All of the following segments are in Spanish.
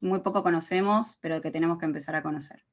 muy poco conocemos, pero que tenemos que empezar a conocer.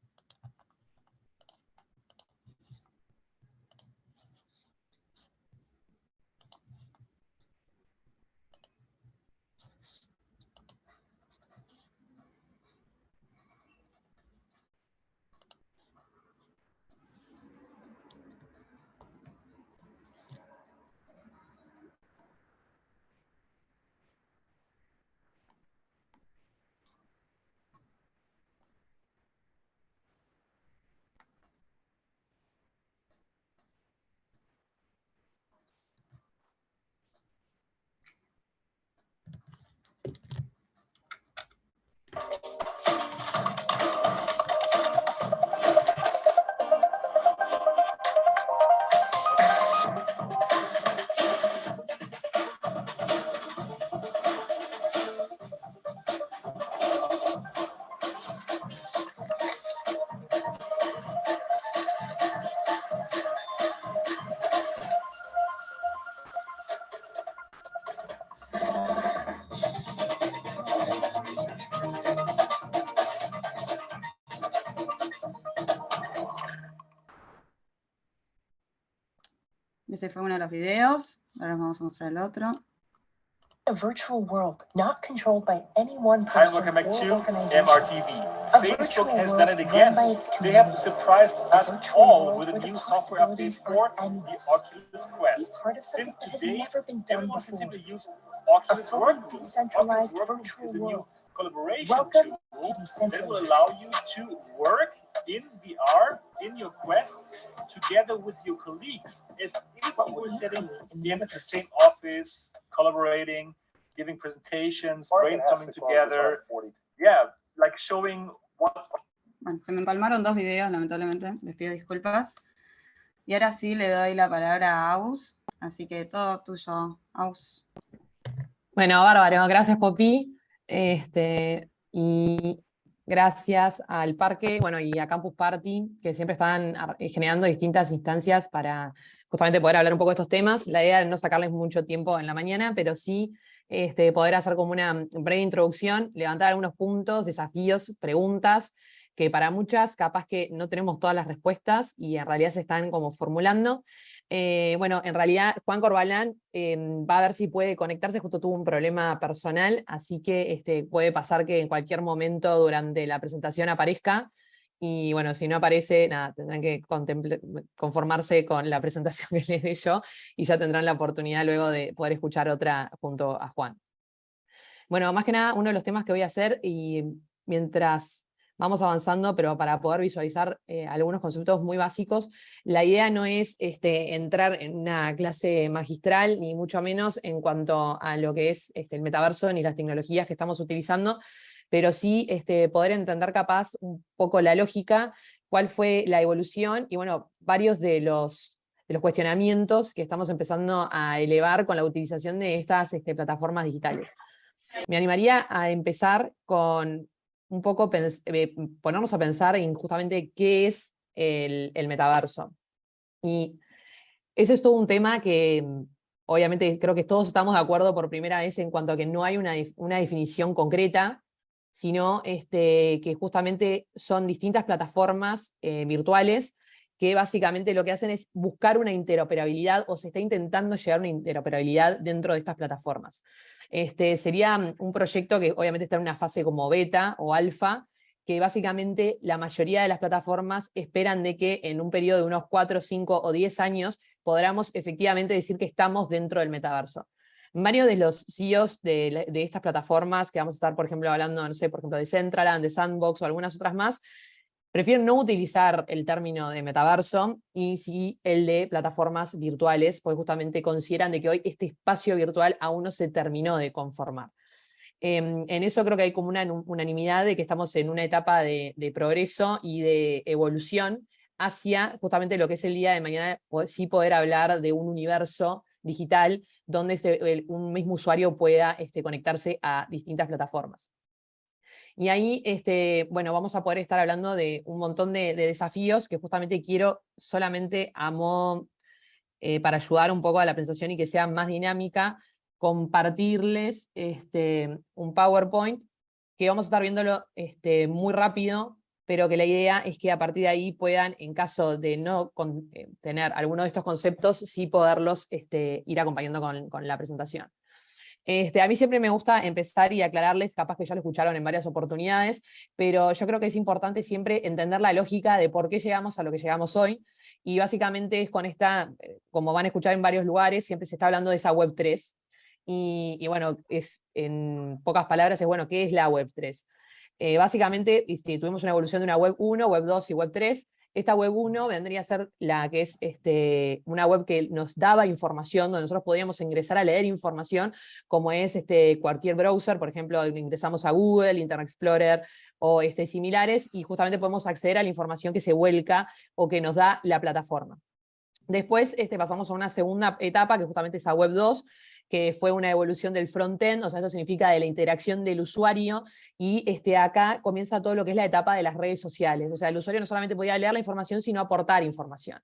Ese fue uno de los videos. Ahora les vamos a mostrar el otro. A virtual world not controlled by any one person Hi, welcome back or to organization. MRTV. A Facebook virtual has world done it again. run by its They have community. surprised A us virtual all world with a where the new software update possibilities for are the endless. Oculus Be Quest. part of something Since that has today, never been done everyone can before. simply use A Oculus fully Workgroup. decentralized Oculus Workgroup virtual is a new world. collaboration Welcome tool to that Decentraland. will allow you to work in VR, in your Quest, together with your colleagues, as if you were sitting in the same office, collaborating, giving presentations, brainstorming together. Yeah, like showing what's... Bueno, se me empalmaron dos videos, lamentablemente, les pido disculpas. Y ahora sí le doy la palabra a Aus, así que todo tuyo, Aus. Bueno, bárbaro, gracias Poppy, y gracias al parque, bueno, y a Campus Party, que siempre están generando distintas instancias para justamente poder hablar un poco de estos temas. La idea es no sacarles mucho tiempo en la mañana, pero sí poder hacer como una breve introducción, levantar algunos puntos, desafíos, preguntas, que para muchas capaz que no tenemos todas las respuestas y en realidad se están como formulando. Bueno, en realidad Juan Corbalán va a ver si puede conectarse, justo tuvo un problema personal, así que puede pasar que en cualquier momento durante la presentación aparezca, y bueno, si no aparece, nada, tendrán que conformarse con la presentación que les dé yo, y ya tendrán la oportunidad luego de poder escuchar otra junto a Juan. Bueno, más que nada, uno de los temas que voy a hacer, y mientras vamos avanzando, pero para poder visualizar algunos conceptos muy básicos, la idea no es entrar en una clase magistral, ni mucho menos en cuanto a lo que es el metaverso, ni las tecnologías que estamos utilizando, pero sí poder entender capaz un poco la lógica, cuál fue la evolución, y bueno, varios de los cuestionamientos que estamos empezando a elevar con la utilización de estas plataformas digitales. Me animaría a empezar con un poco ponernos a pensar en justamente qué es el metaverso. Y ese es todo un tema que obviamente creo que todos estamos de acuerdo por primera vez en cuanto a que no hay una definición concreta, sino que justamente son distintas plataformas virtuales que básicamente lo que hacen es buscar una interoperabilidad, o se está intentando llegar a una interoperabilidad dentro de estas plataformas. Sería un proyecto que obviamente está en una fase como beta o alfa, que básicamente la mayoría de las plataformas esperan de que en un periodo de unos 4, 5 o 10 años podamos efectivamente decir que estamos dentro del metaverso. Varios de los CEOs de estas plataformas, que vamos a estar, por ejemplo, hablando, no sé, por ejemplo, de Decentraland, de Sandbox o algunas otras más, prefieren no utilizar el término de metaverso y sí el de plataformas virtuales, porque justamente consideran de que hoy este espacio virtual aún no se terminó de conformar. En eso creo que hay como una unanimidad de que estamos en una etapa de progreso y de evolución hacia justamente lo que es el día de mañana, sí poder hablar de un universo digital donde un mismo usuario pueda conectarse a distintas plataformas. Y ahí, bueno, vamos a poder estar hablando de un montón de desafíos que justamente quiero solamente a modo, para ayudar un poco a la presentación y que sea más dinámica, compartirles un PowerPoint que vamos a estar viéndolo muy rápido, pero que la idea es que a partir de ahí puedan, en caso de no tener alguno de estos conceptos, sí poderlos ir acompañando con la presentación. A mí siempre me gusta empezar y aclararles, capaz que ya lo escucharon en varias oportunidades, pero yo creo que es importante siempre entender la lógica de por qué llegamos a lo que llegamos hoy, y básicamente es con esta, como van a escuchar en varios lugares, siempre se está hablando de esa Web 3, y bueno, en pocas palabras es, bueno, ¿qué es la Web 3? Básicamente tuvimos una evolución de una Web 1, Web 2 y Web 3. Esta Web 1 vendría a ser la que es una web que nos daba información, donde nosotros podíamos ingresar a leer información, como es cualquier browser, por ejemplo, ingresamos a Google, Internet Explorer o similares, y justamente podemos acceder a la información que se vuelca o que nos da la plataforma. Después pasamos a una segunda etapa, que justamente es a Web 2, que fue una evolución del frontend, o sea, esto significa de la interacción del usuario, y acá comienza todo lo que es la etapa de las redes sociales. O sea, el usuario no solamente podía leer la información, sino aportar información.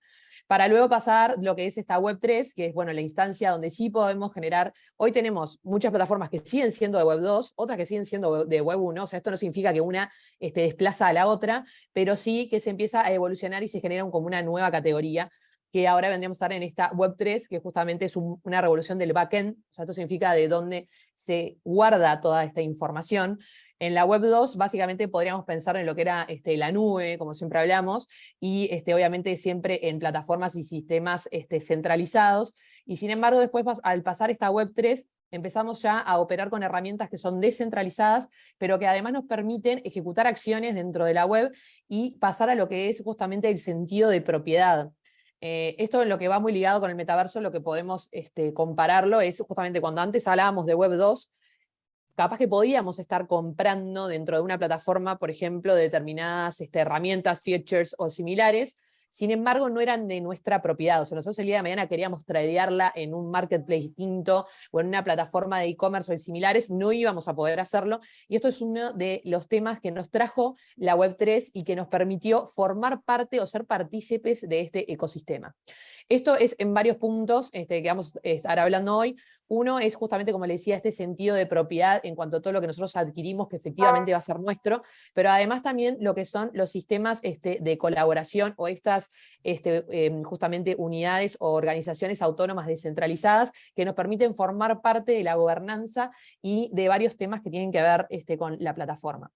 Para luego pasar lo que es esta Web 3, que es, bueno, la instancia donde sí podemos generar. Hoy tenemos muchas plataformas que siguen siendo de Web 2, otras que siguen siendo de Web 1, o sea, esto no significa que una desplaza a la otra, pero sí que se empieza a evolucionar y se genera como una nueva categoría, que ahora vendríamos a estar en esta Web 3, que justamente es una revolución del backend, o sea, esto significa de dónde se guarda toda esta información. En la Web 2, básicamente podríamos pensar en lo que era la nube, como siempre hablamos, y obviamente siempre en plataformas y sistemas centralizados, y sin embargo después, al pasar esta Web 3, empezamos ya a operar con herramientas que son descentralizadas, pero que además nos permiten ejecutar acciones dentro de la web y pasar a lo que es justamente el sentido de propiedad. Esto en lo que va muy ligado con el metaverso, lo que podemos compararlo es justamente cuando antes hablábamos de Web 2, capaz que podíamos estar comprando dentro de una plataforma, por ejemplo, determinadas herramientas, features o similares. Sin embargo, no eran de nuestra propiedad. O sea, nosotros el día de mañana queríamos tradearla en un marketplace distinto o en una plataforma de e-commerce o similares, no íbamos a poder hacerlo. Y esto es uno de los temas que nos trajo la Web 3 y que nos permitió formar parte o ser partícipes de este ecosistema. Esto es en varios puntos que vamos a estar hablando hoy. Uno es justamente, como le decía, este sentido de propiedad en cuanto a todo lo que nosotros adquirimos, que efectivamente va a ser nuestro, pero además también lo que son los sistemas de colaboración o estas justamente unidades o organizaciones autónomas descentralizadas que nos permiten formar parte de la gobernanza y de varios temas que tienen que ver con la plataforma.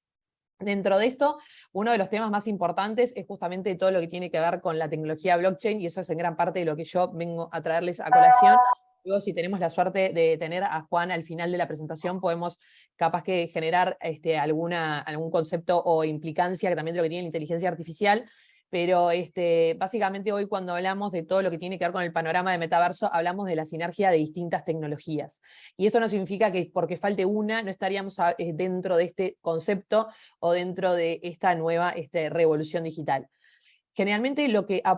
Dentro de esto, uno de los temas más importantes es justamente todo lo que tiene que ver con la tecnología blockchain, y eso es en gran parte de lo que yo vengo a traerles a colación. Luego, si tenemos la suerte de tener a Juan al final de la presentación, podemos capaz que generar algún concepto o implicancia también de lo que tiene la inteligencia artificial. Pero básicamente hoy, cuando hablamos de todo lo que tiene que ver con el panorama de metaverso, hablamos de la sinergia de distintas tecnologías. Y esto no significa que porque falte una no estaríamos dentro de este concepto o dentro de esta nueva revolución digital. Generalmente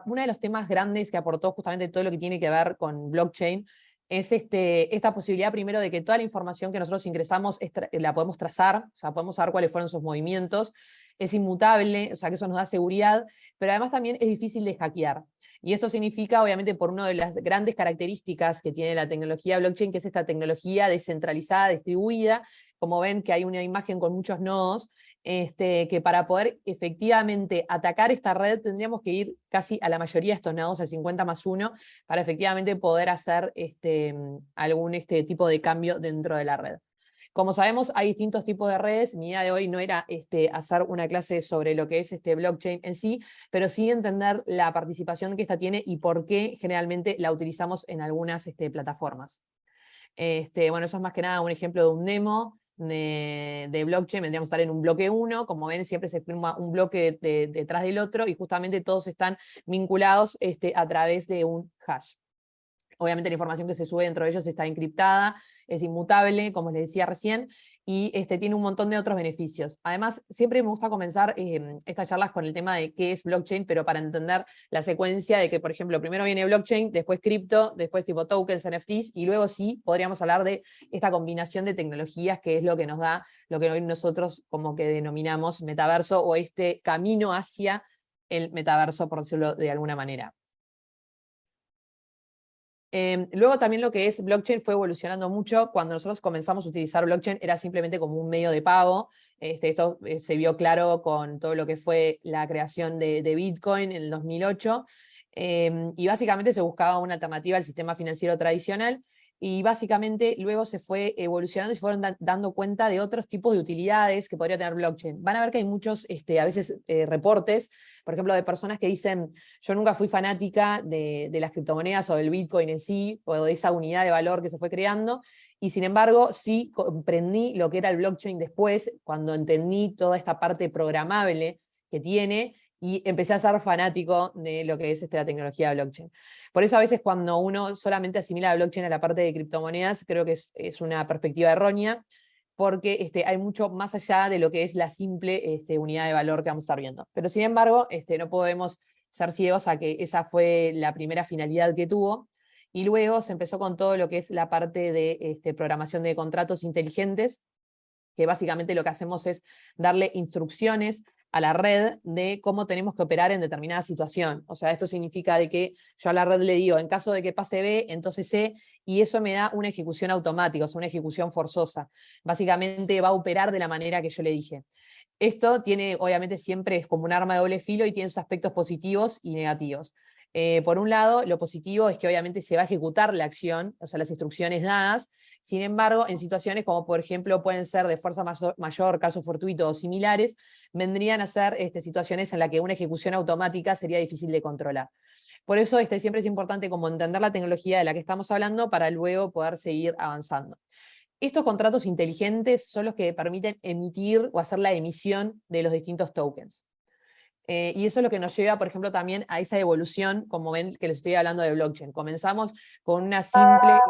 uno de los temas grandes que aportó justamente todo lo que tiene que ver con blockchain es esta posibilidad primero de que toda la información que nosotros ingresamos la podemos trazar, o sea, podemos saber cuáles fueron sus movimientos, es inmutable, o sea, que eso nos da seguridad, pero además también es difícil de hackear. Y esto significa, obviamente, por una de las grandes características que tiene la tecnología blockchain, que es esta tecnología descentralizada, distribuida. Como ven que hay una imagen con muchos nodos, que para poder efectivamente atacar esta red tendríamos que ir casi a la mayoría de estos nodos, al 50+1, para efectivamente poder hacer algún tipo de cambio dentro de la red. Como sabemos, hay distintos tipos de redes. Mi idea de hoy no era hacer una clase sobre lo que es blockchain en sí, pero sí entender la participación que esta tiene y por qué generalmente la utilizamos en algunas plataformas. Bueno, eso es más que nada un ejemplo de un demo de blockchain. Vendríamos a estar en un bloque 1, como ven siempre se firma un bloque detrás del otro y justamente todos están vinculados a través de un hash. Obviamente la información que se sube dentro de ellos está encriptada, es inmutable, como les decía recién, y tiene un montón de otros beneficios. Además, siempre me gusta comenzar estas charlas con el tema de qué es blockchain, pero para entender la secuencia de que, por ejemplo, primero viene blockchain, después cripto, después tipo tokens, NFTs, y luego sí podríamos hablar de esta combinación de tecnologías que es lo que nos da, lo que hoy nosotros como que denominamos metaverso, o este camino hacia el metaverso, por decirlo de alguna manera. Luego también lo que es blockchain fue evolucionando mucho. Cuando nosotros comenzamos a utilizar blockchain era simplemente como un medio de pago, Esto se vio claro con todo lo que fue la creación de Bitcoin en el 2008, y básicamente se buscaba una alternativa al sistema financiero tradicional, y básicamente luego se fue evolucionando y se fueron dando cuenta de otros tipos de utilidades que podría tener blockchain. Van a ver que hay muchos, a veces, reportes, por ejemplo, de personas que dicen, yo nunca fui fanática de las criptomonedas o del Bitcoin en sí, o de esa unidad de valor que se fue creando, y sin embargo sí comprendí lo que era el blockchain después, cuando entendí toda esta parte programable que tiene, y empecé a ser fanático de lo que es la tecnología de blockchain. Por eso a veces cuando uno solamente asimila la blockchain a la parte de criptomonedas, creo que es una perspectiva errónea, porque hay mucho más allá de lo que es la simple unidad de valor que vamos a estar viendo. Pero sin embargo, no podemos ser ciegos a que esa fue la primera finalidad que tuvo, y luego se empezó con todo lo que es la parte de programación de contratos inteligentes, que básicamente lo que hacemos es darle instrucciones a la red de cómo tenemos que operar en determinada situación. O sea, esto significa de que yo a la red le digo, en caso de que pase B, entonces C, y eso me da una ejecución automática, o sea, una ejecución forzosa. Básicamente va a operar de la manera que yo le dije. Esto tiene, obviamente, siempre es como un arma de doble filo y tiene sus aspectos positivos y negativos. Por un lado, lo positivo es que obviamente se va a ejecutar la acción, o sea, las instrucciones dadas. Sin embargo, en situaciones como por ejemplo pueden ser de fuerza mayor, caso fortuito o similares, vendrían a ser situaciones en las que una ejecución automática sería difícil de controlar. Por eso siempre es importante como entender la tecnología de la que estamos hablando para luego poder seguir avanzando. Estos contratos inteligentes son los que permiten emitir o hacer la emisión de los distintos tokens. Y eso es lo que nos lleva, por ejemplo, también a esa evolución, como ven que les estoy hablando de blockchain. Comenzamos con una simple,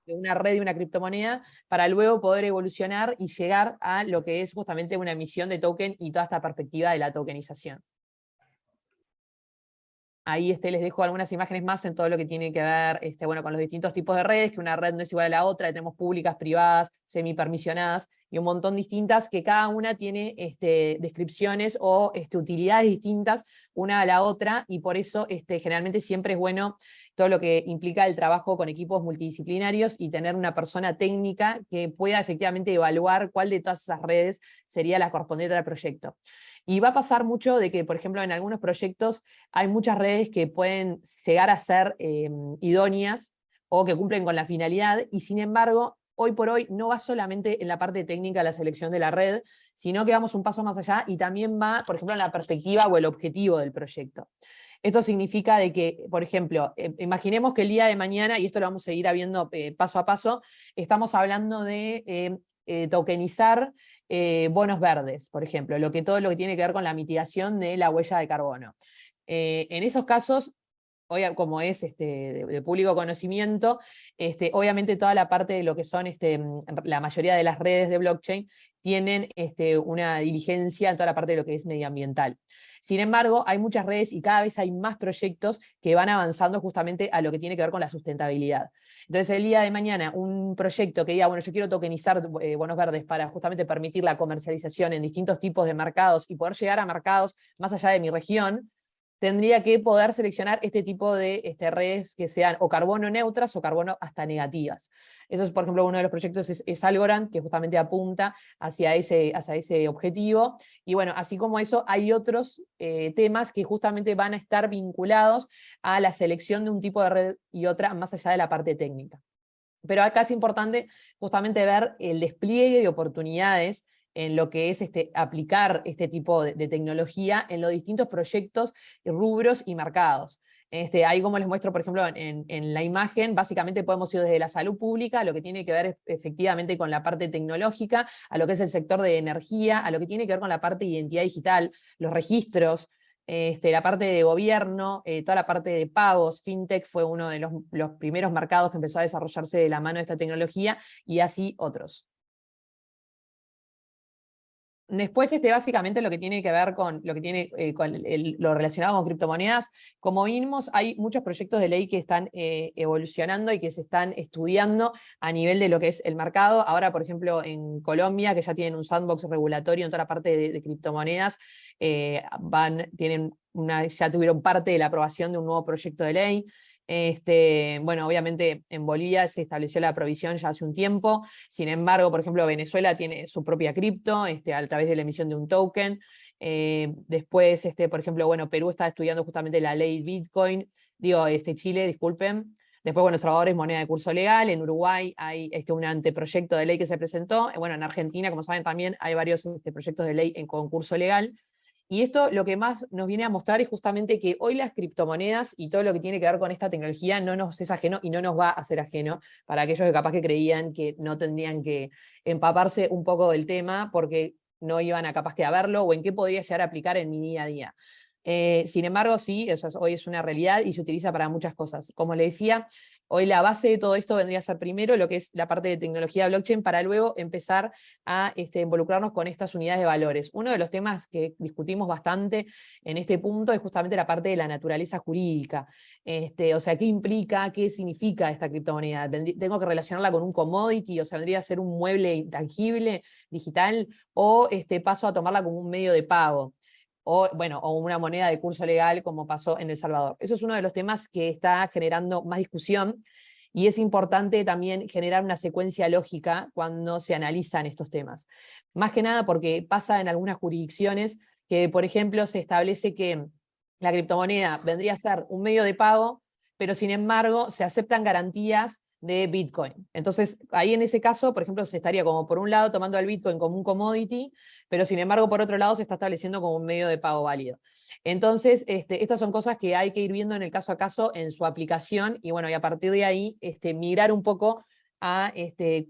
de una red y una criptomoneda, para luego poder evolucionar y llegar a lo que es justamente una emisión de token y toda esta perspectiva de la tokenización. Ahí les dejo algunas imágenes más en todo lo que tiene que ver bueno, con los distintos tipos de redes, que una red no es igual a la otra, tenemos públicas, privadas, semipermisionadas, y un montón distintas, que cada una tiene descripciones o utilidades distintas una a la otra, y por eso generalmente siempre es bueno todo lo que implica el trabajo con equipos multidisciplinarios y tener una persona técnica que pueda efectivamente evaluar cuál de todas esas redes sería la correspondiente al proyecto. Y va a pasar mucho de que, por ejemplo, en algunos proyectos hay muchas redes que pueden llegar a ser idóneas o que cumplen con la finalidad, y sin embargo, hoy por hoy no va solamente en la parte técnica la selección de la red, sino que vamos un paso más allá y también va, por ejemplo, en la perspectiva o el objetivo del proyecto. Esto significa de que, por ejemplo, imaginemos que el día de mañana, y esto lo vamos a seguir viendo paso a paso, estamos hablando de tokenizar bonos verdes, por ejemplo, todo lo que tiene que ver con la mitigación de la huella de carbono. En esos casos, como es de público conocimiento, obviamente toda la parte de lo que son la mayoría de las redes de blockchain tienen una diligencia en toda la parte de lo que es medioambiental. Sin embargo, hay muchas redes y cada vez hay más proyectos que van avanzando justamente a lo que tiene que ver con la sustentabilidad. Entonces, el día de mañana, un proyecto que diga, bueno, yo quiero tokenizar bonos verdes para justamente permitir la comercialización en distintos tipos de mercados y poder llegar a mercados más allá de mi región, tendría que poder seleccionar este tipo de redes que sean o carbono neutras o carbono hasta negativas. Eso es, por ejemplo, uno de los proyectos es Algorand, que justamente apunta hacia ese objetivo. Y bueno, así como eso, hay otros temas que justamente van a estar vinculados a la selección de un tipo de red y otra, más allá de la parte técnica. Pero acá es importante justamente ver el despliegue de oportunidades en lo que es aplicar este tipo de tecnología en los distintos proyectos, rubros y mercados. Ahí, como les muestro, por ejemplo, en la imagen, básicamente podemos ir desde la salud pública, a lo que tiene que ver efectivamente con la parte tecnológica, a lo que es el sector de energía, a lo que tiene que ver con la parte de identidad digital, los registros, la parte de gobierno, toda la parte de pagos. Fintech fue uno de los primeros mercados que empezó a desarrollarse de la mano de esta tecnología, y así otros. Después, básicamente lo que tiene que ver con lo que tiene lo relacionado con criptomonedas, como vimos, hay muchos proyectos de ley que están evolucionando y que se están estudiando a nivel de lo que es el mercado. Ahora, por ejemplo, en Colombia, que ya tienen un sandbox regulatorio en toda la parte de criptomonedas, ya tuvieron parte de la aprobación de un nuevo proyecto de ley. Bueno, obviamente en Bolivia se estableció la provisión ya hace un tiempo, sin embargo, por ejemplo, Venezuela tiene su propia cripto a través de la emisión de un token. Después, por ejemplo, bueno, Perú está estudiando justamente la ley Bitcoin, Chile, disculpen. Después, bueno, El Salvador es moneda de curso legal, en Uruguay hay un anteproyecto de ley que se presentó, bueno, en Argentina, como saben también, hay varios proyectos de ley en concurso legal. Y esto lo que más nos viene a mostrar es justamente que hoy las criptomonedas y todo lo que tiene que ver con esta tecnología no nos es ajeno y no nos va a ser ajeno para aquellos que capaz que creían que no tendrían que empaparse un poco del tema porque no iban a capaz que a verlo o en qué podría llegar a aplicar en mi día a día. Sin embargo, sí, hoy es una realidad y se utiliza para muchas cosas. Como le decía, hoy la base de todo esto vendría a ser primero lo que es la parte de tecnología blockchain para luego empezar a involucrarnos con estas unidades de valores. Uno de los temas que discutimos bastante en este punto es justamente la parte de la naturaleza jurídica. O sea, ¿qué implica, qué significa esta criptomoneda? ¿Tengo que relacionarla con un commodity? O sea, ¿vendría a ser un mueble intangible, digital? ¿O paso a tomarla como un medio de pago? O una moneda de curso legal como pasó en El Salvador. Eso es uno de los temas que está generando más discusión y es importante también generar una secuencia lógica cuando se analizan estos temas. Más que nada porque pasa en algunas jurisdicciones que, por ejemplo, se establece que la criptomoneda vendría a ser un medio de pago, pero sin embargo se aceptan garantías de Bitcoin. Entonces, ahí en ese caso, por ejemplo, se estaría como por un lado tomando al Bitcoin como un commodity, pero sin embargo, por otro lado, se está estableciendo como un medio de pago válido. Entonces, estas son cosas que hay que ir viendo en el caso a caso en su aplicación, y bueno, y a partir de ahí, migrar un poco a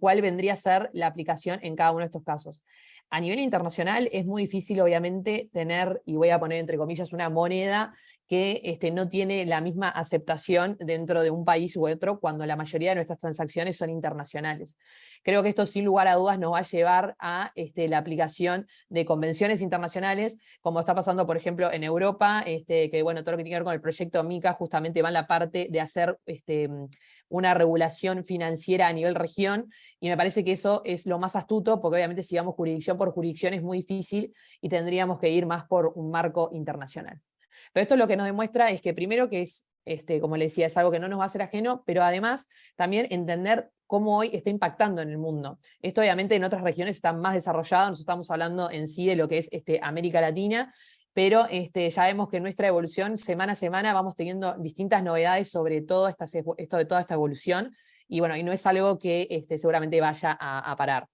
cuál vendría a ser la aplicación en cada uno de estos casos. A nivel internacional es muy difícil, obviamente, tener, y voy a poner entre comillas, una moneda que no tiene la misma aceptación dentro de un país u otro cuando la mayoría de nuestras transacciones son internacionales. Creo que esto sin lugar a dudas nos va a llevar a la aplicación de convenciones internacionales, como está pasando por ejemplo en Europa, que bueno, todo lo que tiene que ver con el proyecto MiCA justamente va en la parte de hacer una regulación financiera a nivel región, y me parece que eso es lo más astuto, porque obviamente si vamos jurisdicción por jurisdicción es muy difícil y tendríamos que ir más por un marco internacional. Pero esto lo que nos demuestra es que primero que es, como le decía, es algo que no nos va a ser ajeno, pero además también entender cómo hoy está impactando en el mundo. Esto obviamente en otras regiones está más desarrollado, nos estamos hablando en sí de lo que es América Latina, pero ya vemos que en nuestra evolución, semana a semana, vamos teniendo distintas novedades sobre todo esto de toda esta evolución, y bueno, y no es algo que seguramente vaya a parar.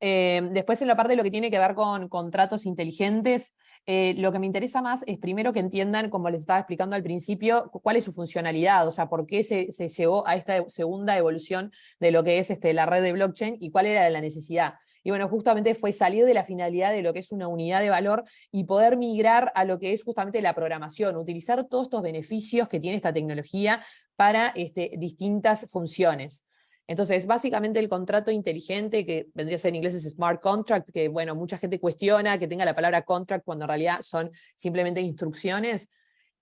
Después en la parte de lo que tiene que ver con contratos inteligentes, lo que me interesa más es primero que entiendan, como les estaba explicando al principio, cuál es su funcionalidad, o sea, por qué se llegó a esta segunda evolución de lo que es la red de blockchain y cuál era la necesidad. Y bueno, justamente fue salir de la finalidad de lo que es una unidad de valor y poder migrar a lo que es justamente la programación, utilizar todos estos beneficios que tiene esta tecnología para distintas funciones. Entonces, básicamente el contrato inteligente, que vendría a ser en inglés es smart contract, que bueno, mucha gente cuestiona que tenga la palabra contract cuando en realidad son simplemente instrucciones.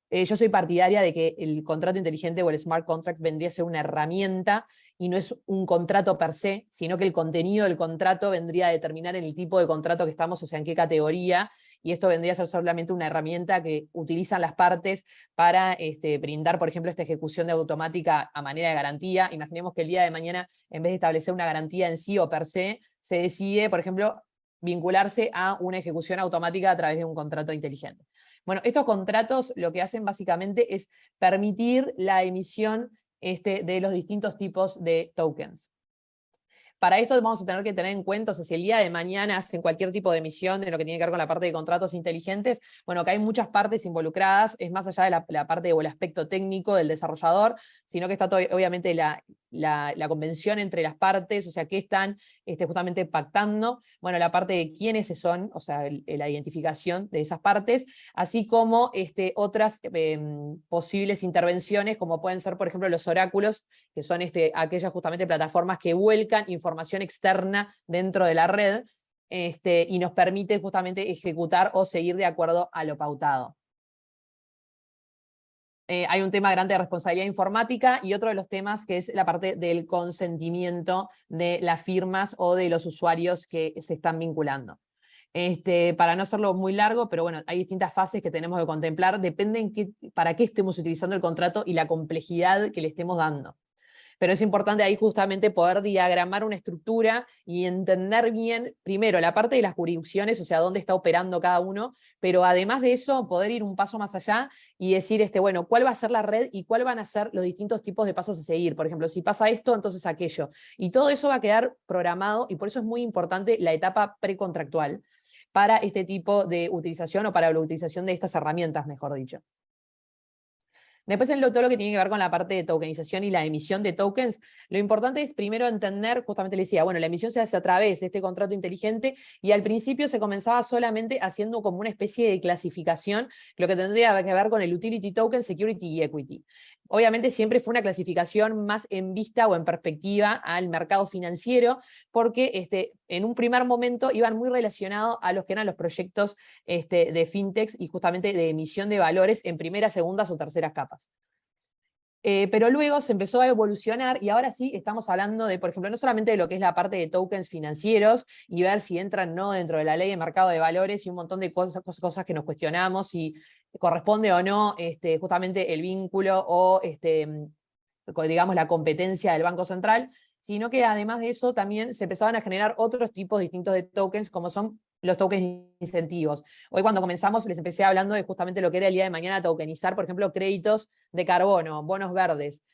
Yo soy partidaria de que el contrato inteligente o el smart contract vendría a ser una herramienta y no es un contrato per se, sino que el contenido del contrato vendría a determinar en el tipo de contrato que estamos, o sea, en qué categoría, y esto vendría a ser solamente una herramienta que utilizan las partes para brindar, por ejemplo, esta ejecución de automática a manera de garantía. Imaginemos que el día de mañana, en vez de establecer una garantía en sí o per se, se decide, por ejemplo, vincularse a una ejecución automática a través de un contrato inteligente. Bueno, estos contratos lo que hacen básicamente es permitir la emisión de los distintos tipos de tokens. Para esto vamos a tener que tener en cuenta, o sea, si el día de mañana hacen cualquier tipo de emisión de lo que tiene que ver con la parte de contratos inteligentes, bueno, que hay muchas partes involucradas, es más allá de la parte o el aspecto técnico del desarrollador, sino que está todo, obviamente la convención entre las partes, o sea, qué están justamente pactando, bueno, la parte de quiénes son, o sea, la identificación de esas partes, así como otras posibles intervenciones, como pueden ser, por ejemplo, los oráculos, que son aquellas justamente plataformas que vuelcan información externa dentro de la red, y nos permite justamente ejecutar o seguir de acuerdo a lo pautado. Hay un tema grande de responsabilidad informática y otro de los temas que es la parte del consentimiento de las firmas o de los usuarios que se están vinculando. Para no hacerlo muy largo, pero bueno, hay distintas fases que tenemos que contemplar, depende para qué estemos utilizando el contrato y la complejidad que le estemos dando. Pero es importante ahí justamente poder diagramar una estructura y entender bien, primero, la parte de las jurisdicciones, o sea, dónde está operando cada uno, pero además de eso, poder ir un paso más allá y decir, bueno, cuál va a ser la red y cuál van a ser los distintos tipos de pasos a seguir. Por ejemplo, si pasa esto, entonces aquello. Y todo eso va a quedar programado, y por eso es muy importante la etapa precontractual para este tipo de utilización, o para la utilización de estas herramientas, mejor dicho. Después en todo lo que tiene que ver con la parte de tokenización y la emisión de tokens, lo importante es primero entender, justamente le decía, bueno, la emisión se hace a través de este contrato inteligente, y al principio se comenzaba solamente haciendo como una especie de clasificación, lo que tendría que ver con el utility token, security y equity. Obviamente siempre fue una clasificación más en vista o en perspectiva al mercado financiero, porque en un primer momento iban muy relacionados a los que eran los proyectos de fintechs y justamente de emisión de valores en primeras, segundas o terceras capas. Pero luego se empezó a evolucionar, y ahora sí estamos hablando de, por ejemplo, no solamente de lo que es la parte de tokens financieros y ver si entran o no dentro de la ley de mercado de valores, y un montón de cosas que nos cuestionamos, si corresponde o no justamente el vínculo o digamos la competencia del Banco Central, sino que además de eso también se empezaban a generar otros tipos distintos de tokens, como son los tokens incentivos. Hoy cuando comenzamos les empecé hablando de justamente lo que era el día de mañana tokenizar, por ejemplo, créditos de carbono, bonos verdes.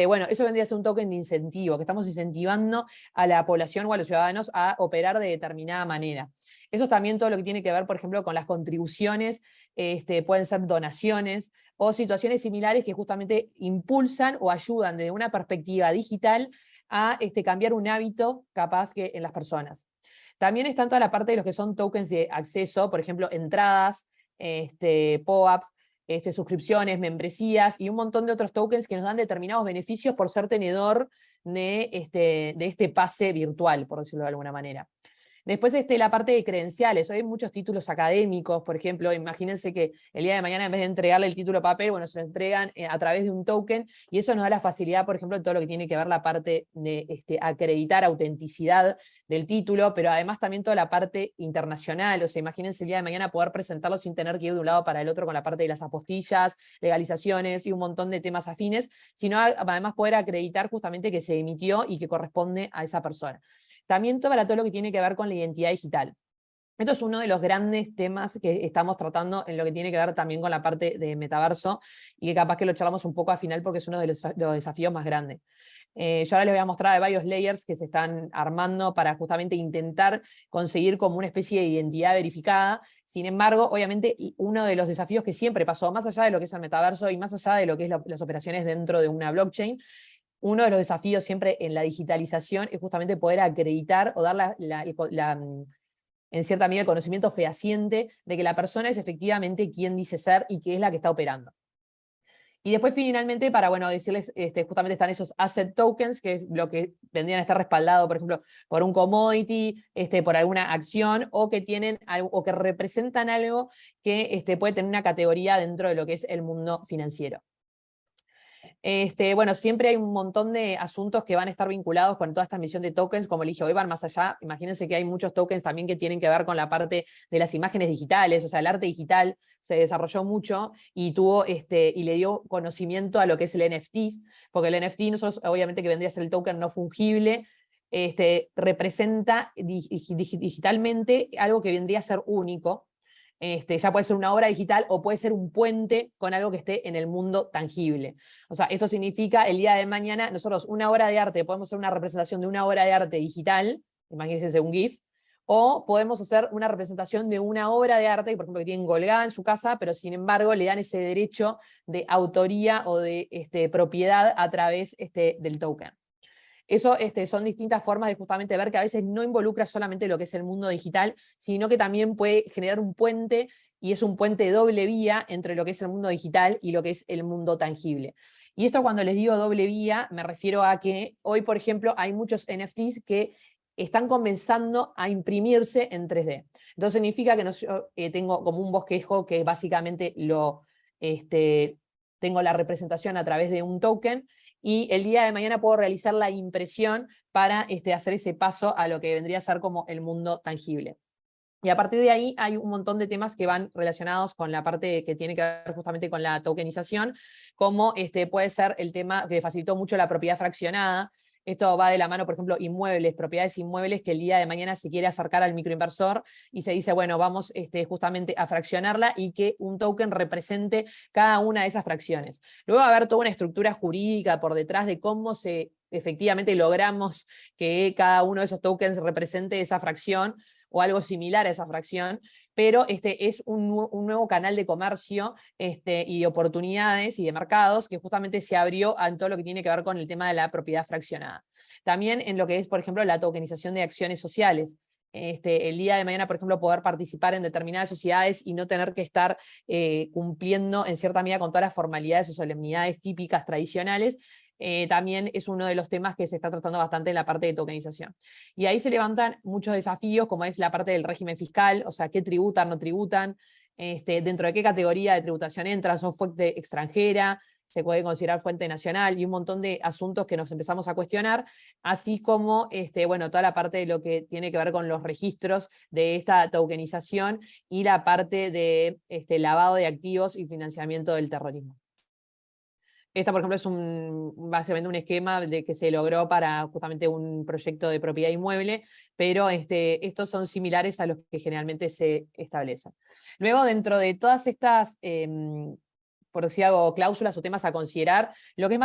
Bueno, eso vendría a ser un token de incentivo, que estamos incentivando a la población o a los ciudadanos a operar de determinada manera. Eso es también todo lo que tiene que ver, por ejemplo, con las contribuciones, pueden ser donaciones o situaciones similares que justamente impulsan o ayudan desde una perspectiva digital a cambiar un hábito capaz que en las personas. También está toda la parte de los que son tokens de acceso, por ejemplo, entradas, POAPs, suscripciones, membresías y un montón de otros tokens que nos dan determinados beneficios por ser tenedor de este pase virtual, por decirlo de alguna manera. Después la parte de credenciales. Hoy hay muchos títulos académicos, por ejemplo, imagínense que el día de mañana en vez de entregarle el título papel, bueno, se lo entregan a través de un token, y eso nos da la facilidad, por ejemplo, en todo lo que tiene que ver la parte de acreditar autenticidad del título, pero además también toda la parte internacional. O sea, imagínense el día de mañana poder presentarlo sin tener que ir de un lado para el otro con la parte de las apostillas, legalizaciones y un montón de temas afines, sino además poder acreditar justamente que se emitió y que corresponde a esa persona. También todo lo que tiene que ver con la identidad digital. Esto es uno de los grandes temas que estamos tratando en lo que tiene que ver también con la parte de metaverso, y que capaz que lo charlamos un poco al final porque es uno de los desafíos más grandes. Yo ahora les voy a mostrar varios layers que se están armando para justamente intentar conseguir como una especie de identidad verificada. Sin embargo, obviamente, uno de los desafíos que siempre pasó, más allá de lo que es el metaverso y más allá de lo que es las operaciones dentro de una blockchain, uno de los desafíos siempre en la digitalización es justamente poder acreditar o dar en cierta medida el conocimiento fehaciente de que la persona es efectivamente quien dice ser y que es la que está operando. Y después finalmente, para decirles, justamente están esos asset tokens, que es lo que vendrían a estar respaldado, por ejemplo, por un commodity, por alguna acción, o que tienen o que representan algo que puede tener una categoría dentro de lo que es el mundo financiero. Bueno, siempre hay un montón de asuntos que van a estar vinculados con toda esta emisión de tokens, como le dije, hoy van más allá. Imagínense que hay muchos tokens también que tienen que ver con la parte de las imágenes digitales, o sea, el arte digital se desarrolló mucho y y le dio conocimiento a lo que es el NFT, porque el NFT, nosotros obviamente que vendría a ser el token no fungible, representa digitalmente algo que vendría a ser único. Ya puede ser una obra digital o puede ser un puente con algo que esté en el mundo tangible. O sea, esto significa el día de mañana, nosotros una obra de arte, podemos hacer una representación de una obra de arte digital, imagínense un GIF, o podemos hacer una representación de una obra de arte, por ejemplo, que tienen colgada en su casa, pero sin embargo le dan ese derecho de autoría o de propiedad a través del token. Eso son distintas formas de justamente ver que a veces no involucra solamente lo que es el mundo digital, sino que también puede generar un puente, y es un puente de doble vía entre lo que es el mundo digital y lo que es el mundo tangible. Y esto, cuando les digo doble vía, me refiero a que hoy, por ejemplo, hay muchos NFTs que están comenzando a imprimirse en 3D. Entonces significa que yo tengo como un bosquejo que básicamente tengo la representación a través de un token, y el día de mañana puedo realizar la impresión para hacer ese paso a lo que vendría a ser como el mundo tangible. Y a partir de ahí hay un montón de temas que van relacionados con la parte que tiene que ver justamente con la tokenización, como puede ser el tema que facilitó mucho la propiedad fraccionada. Esto va de la mano, por ejemplo, inmuebles, propiedades inmuebles que el día de mañana se quiere acercar al microinversor y se dice, bueno, vamos justamente a fraccionarla y que un token represente cada una de esas fracciones. Luego va a haber toda una estructura jurídica por detrás de cómo efectivamente logramos que cada uno de esos tokens represente esa fracción o algo similar a esa fracción, pero es un nuevo canal de comercio y de oportunidades y de mercados que justamente se abrió en todo lo que tiene que ver con el tema de la propiedad fraccionada. También en lo que es, por ejemplo, la tokenización de acciones sociales. El día de mañana, por ejemplo, poder participar en determinadas sociedades y no tener que estar cumpliendo en cierta medida con todas las formalidades o solemnidades típicas tradicionales, también es uno de los temas que se está tratando bastante en la parte de tokenización. Y ahí se levantan muchos desafíos, como es la parte del régimen fiscal, o sea, qué tributan, no tributan, dentro de qué categoría de tributación entran, son fuente extranjera, se puede considerar fuente nacional, y un montón de asuntos que nos empezamos a cuestionar, así como bueno, toda la parte de lo que tiene que ver con los registros de esta tokenización y la parte de lavado de activos y financiamiento del terrorismo. Esta, por ejemplo, es básicamente un esquema de que se logró para justamente un proyecto de propiedad inmueble, pero estos son similares a los que generalmente se establecen. Luego, dentro de todas estas, por decir algo, cláusulas o temas a considerar, lo que es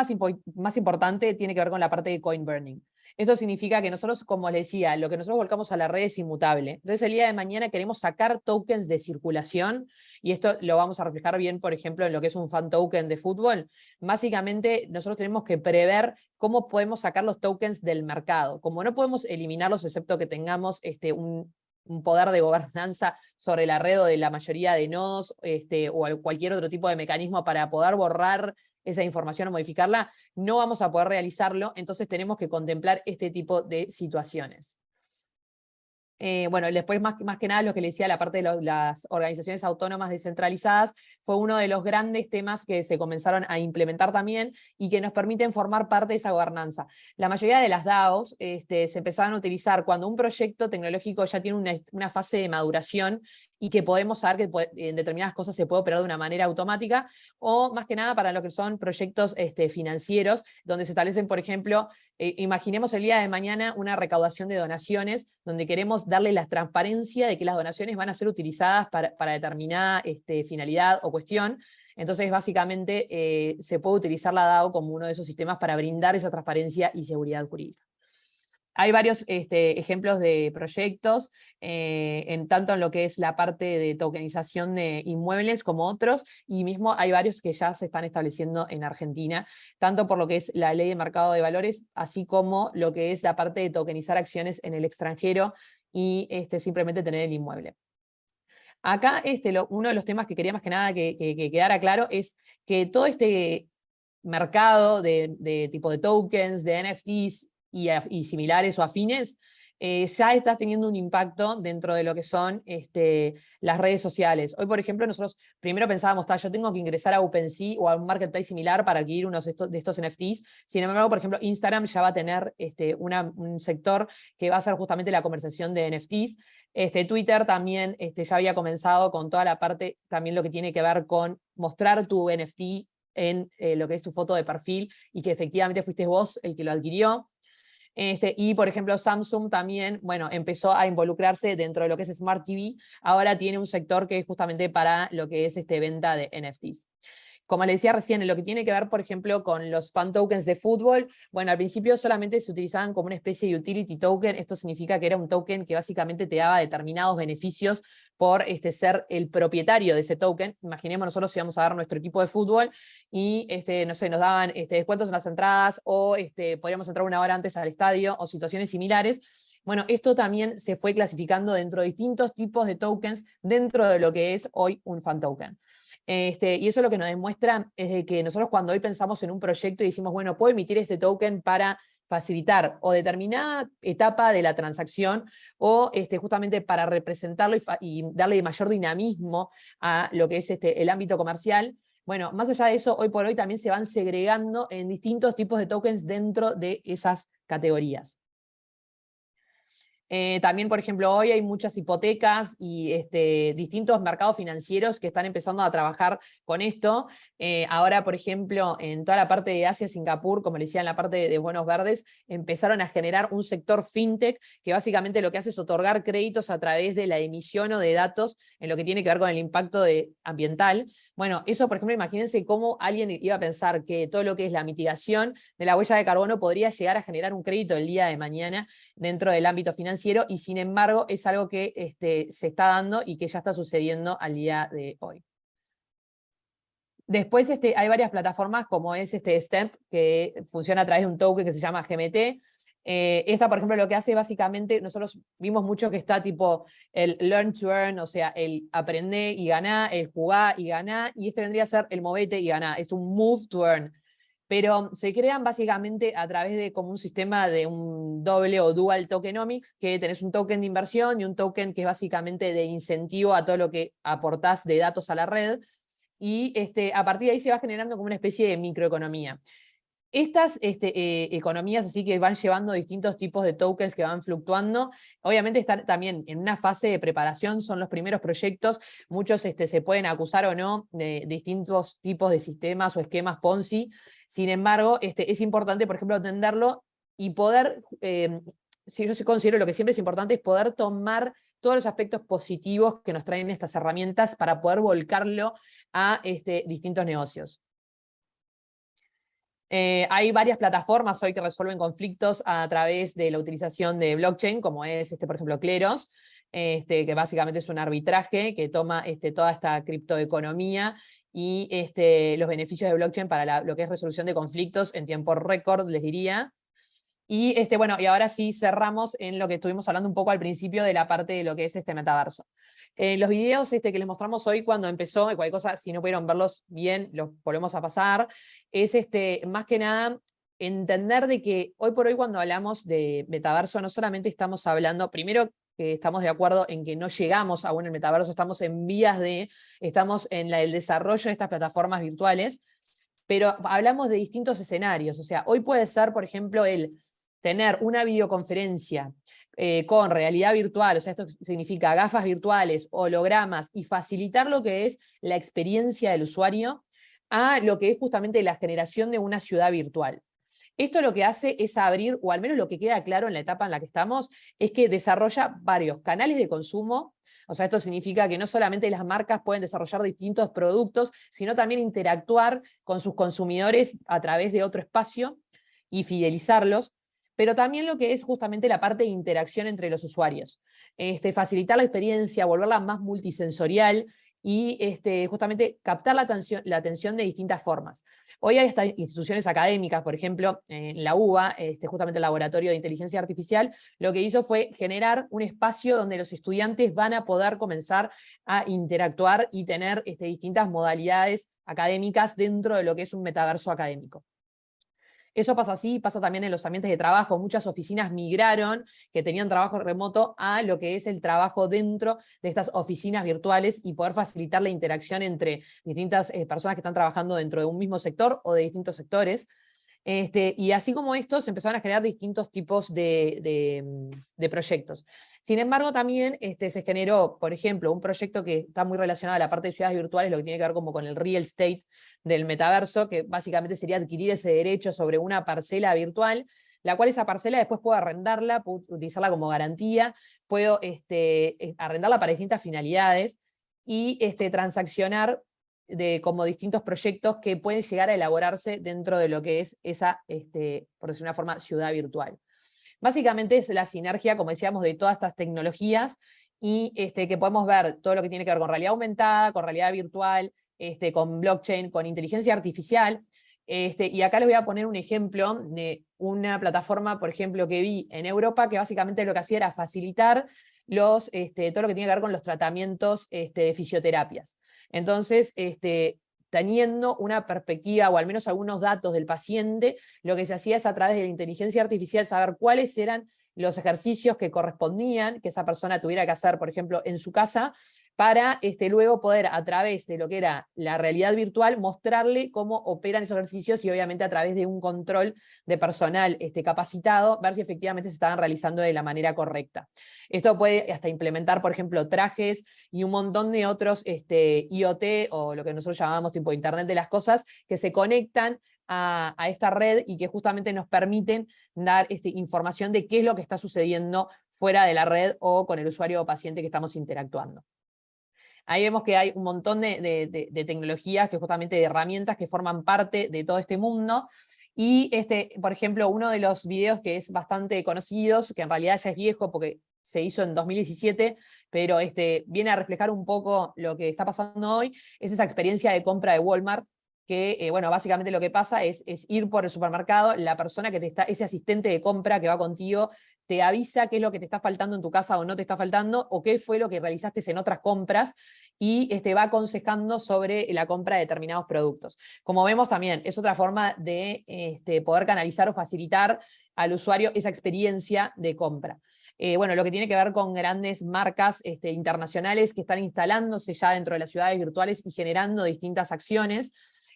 más importante tiene que ver con la parte de coin burning. Esto significa que nosotros, como les decía, lo que nosotros volcamos a la red es inmutable. Entonces el día de mañana queremos sacar tokens de circulación, y esto lo vamos a reflejar bien, por ejemplo, en lo que es un fan token de fútbol. Básicamente nosotros tenemos que prever cómo podemos sacar los tokens del mercado. Como no podemos eliminarlos excepto que tengamos un poder de gobernanza sobre la red o de la mayoría de nodos o cualquier otro tipo de mecanismo para poder borrar esa información o modificarla, no vamos a poder realizarlo, entonces tenemos que contemplar este tipo de situaciones. Bueno, después más que nada lo que le decía, la parte de las organizaciones autónomas descentralizadas, fue uno de los grandes temas que se comenzaron a implementar también y que nos permiten formar parte de esa gobernanza. La mayoría de las DAOs se empezaron a utilizar cuando un proyecto tecnológico ya tiene una fase de maduración y que podemos saber que en determinadas cosas se puede operar de una manera automática, o más que nada para lo que son proyectos financieros, donde se establecen, por ejemplo, imaginemos el día de mañana una recaudación de donaciones, donde queremos darle la transparencia de que las donaciones van a ser utilizadas para determinada finalidad o cuestión. Entonces, básicamente, se puede utilizar la DAO como uno de esos sistemas para brindar esa transparencia y seguridad jurídica. Hay varios ejemplos de proyectos, tanto en lo que es la parte de tokenización de inmuebles como otros, y mismo hay varios que ya se están estableciendo en Argentina, tanto por lo que es la ley de mercado de valores, así como lo que es la parte de tokenizar acciones en el extranjero y simplemente tener el inmueble. Acá uno de los temas que quería más que nada que quedara claro es que todo este mercado de tipo de tokens, de NFTs, y similares o afines, ya está teniendo un impacto dentro de lo que son las redes sociales. Hoy, por ejemplo, nosotros primero pensábamos, yo tengo que ingresar a OpenSea o a un marketplace similar para adquirir unos de estos NFTs. Sin embargo, por ejemplo, Instagram ya va a tener un sector que va a ser justamente la conversación de NFTs. Twitter también ya había comenzado con toda la parte, también lo que tiene que ver con mostrar tu NFT en lo que es tu foto de perfil y que efectivamente fuiste vos el que lo adquirió. Y por ejemplo Samsung también, bueno, empezó a involucrarse dentro de lo que es Smart TV, ahora tiene un sector que es justamente para lo que es venta de NFTs. Como les decía recién, en lo que tiene que ver, por ejemplo, con los fan tokens de fútbol, bueno, al principio solamente se utilizaban como una especie de utility token. Esto significa que era un token que básicamente te daba determinados beneficios por ser el propietario de ese token. Imaginemos nosotros si vamos a ver nuestro equipo de fútbol y no sé, nos daban descuentos en las entradas, o podríamos entrar una hora antes al estadio, o situaciones similares. Bueno, esto también se fue clasificando dentro de distintos tipos de tokens dentro de lo que es hoy un fan token. Y eso lo que nos demuestra es de que nosotros cuando hoy pensamos en un proyecto y decimos, bueno, puedo emitir este token para facilitar o determinada etapa de la transacción, o justamente para representarlo y darle mayor dinamismo a lo que es el ámbito comercial. Bueno, más allá de eso, hoy por hoy también se van segregando en distintos tipos de tokens dentro de esas categorías. También, por ejemplo, hoy hay muchas hipotecas y distintos mercados financieros que están empezando a trabajar con esto. Ahora, por ejemplo, en toda la parte de Asia, Singapur, como les decía, en la parte de bonos verdes, empezaron a generar un sector fintech que básicamente lo que hace es otorgar créditos a través de la emisión o de datos en lo que tiene que ver con el impacto ambiental. Bueno, eso, por ejemplo, imagínense cómo alguien iba a pensar que todo lo que es la mitigación de la huella de carbono podría llegar a generar un crédito el día de mañana dentro del ámbito financiero, y sin embargo es algo que se está dando y que ya está sucediendo al día de hoy. Después hay varias plataformas como es STEP, que funciona a través de un token que se llama GMT. Esta, por ejemplo, lo que hace básicamente, nosotros vimos mucho que está tipo el learn to earn, o sea, el aprender y ganar, el jugar y ganar, y este vendría a ser el movete y ganar, es un move to earn. Pero se crean básicamente a través de como un sistema de un doble o dual tokenomics, que tenés un token de inversión y un token que es básicamente de incentivo a todo lo que aportás de datos a la red, y a partir de ahí se va generando como una especie de microeconomía. Estas economías así que van llevando distintos tipos de tokens que van fluctuando, obviamente están también en una fase de preparación, son los primeros proyectos, muchos se pueden acusar o no de distintos tipos de sistemas o esquemas Ponzi, sin embargo es importante, por ejemplo, entenderlo y poder, si yo considero lo que siempre es importante es poder tomar todos los aspectos positivos que nos traen estas herramientas para poder volcarlo a distintos negocios. Hay varias plataformas hoy que resuelven conflictos a través de la utilización de blockchain, como es, por ejemplo, Kleros, que básicamente es un arbitraje que toma toda esta criptoeconomía y los beneficios de blockchain para lo que es resolución de conflictos en tiempo récord, les diría. Y, bueno, y ahora sí cerramos en lo que estuvimos hablando un poco al principio de la parte de lo que es este metaverso. Los videos que les mostramos hoy cuando empezó, y cualquier cosa, si no pudieron verlos bien, los volvemos a pasar, es más que nada entender de que hoy por hoy cuando hablamos de metaverso no solamente estamos hablando, primero que estamos de acuerdo en que no llegamos aún al metaverso, estamos en vías estamos en el desarrollo de estas plataformas virtuales, pero hablamos de distintos escenarios, o sea, hoy puede ser, por ejemplo, el tener una videoconferencia con realidad virtual, o sea, esto significa gafas virtuales, hologramas, y facilitar lo que es la experiencia del usuario a lo que es justamente la generación de una ciudad virtual. Esto lo que hace es abrir, o al menos lo que queda claro en la etapa en la que estamos, es que desarrolla varios canales de consumo. O sea, esto significa que no solamente las marcas pueden desarrollar distintos productos, sino también interactuar con sus consumidores a través de otro espacio y fidelizarlos, pero también lo que es justamente la parte de interacción entre los usuarios. Facilitar la experiencia, volverla más multisensorial y justamente captar la atención de distintas formas. Hoy hay estas instituciones académicas, por ejemplo, en la UBA, justamente el Laboratorio de Inteligencia Artificial, lo que hizo fue generar un espacio donde los estudiantes van a poder comenzar a interactuar y tener distintas modalidades académicas dentro de lo que es un metaverso académico. Eso pasa así, pasa también en los ambientes de trabajo. Muchas oficinas migraron, que tenían trabajo remoto, a lo que es el trabajo dentro de estas oficinas virtuales y poder facilitar la interacción entre distintas personas que están trabajando dentro de un mismo sector o de distintos sectores. Y así como estos, se empezaron a generar distintos tipos de proyectos. Sin embargo, también se generó, por ejemplo, un proyecto que está muy relacionado a la parte de ciudades virtuales, lo que tiene que ver como con el real estate del metaverso, que básicamente sería adquirir ese derecho sobre una parcela virtual, la cual esa parcela después puedo arrendarla, puedo utilizarla como garantía, puedo arrendarla para distintas finalidades y transaccionar como distintos proyectos que pueden llegar a elaborarse dentro de lo que es esa, por decir una forma, ciudad virtual. Básicamente es la sinergia, como decíamos, de todas estas tecnologías y que podemos ver todo lo que tiene que ver con realidad aumentada, con realidad virtual, con blockchain, con inteligencia artificial. Y acá les voy a poner un ejemplo de una plataforma, por ejemplo, que vi en Europa, que básicamente lo que hacía era facilitar todo lo que tiene que ver con los tratamientos de fisioterapias. Entonces, teniendo una perspectiva o al menos algunos datos del paciente, lo que se hacía es a través de la inteligencia artificial saber cuáles eran los ejercicios que correspondían, que esa persona tuviera que hacer, por ejemplo, en su casa, para luego poder, a través de lo que era la realidad virtual, mostrarle cómo operan esos ejercicios y obviamente a través de un control de personal capacitado, ver si efectivamente se estaban realizando de la manera correcta. Esto puede hasta implementar, por ejemplo, trajes y un montón de otros IoT, o lo que nosotros llamamos tipo Internet de las cosas, que se conectan a esta red y que justamente nos permiten dar información de qué es lo que está sucediendo fuera de la red o con el usuario o paciente que estamos interactuando. Ahí vemos que hay un montón de tecnologías, que justamente de herramientas que forman parte de todo este mundo. Y por ejemplo, uno de los videos que es bastante conocido, que en realidad ya es viejo porque se hizo en 2017, pero viene a reflejar un poco lo que está pasando hoy, es esa experiencia de compra de Walmart, que bueno, básicamente lo que pasa es ir por el supermercado, la persona que ese asistente de compra que va contigo, te avisa qué es lo que te está faltando en tu casa o no te está faltando, o qué fue lo que realizaste en otras compras, y va aconsejando sobre la compra de determinados productos. Como vemos también, es otra forma de poder canalizar o facilitar al usuario esa experiencia de compra. Bueno, lo que tiene que ver con grandes marcas internacionales que están instalándose ya dentro de las ciudades virtuales y generando distintas acciones.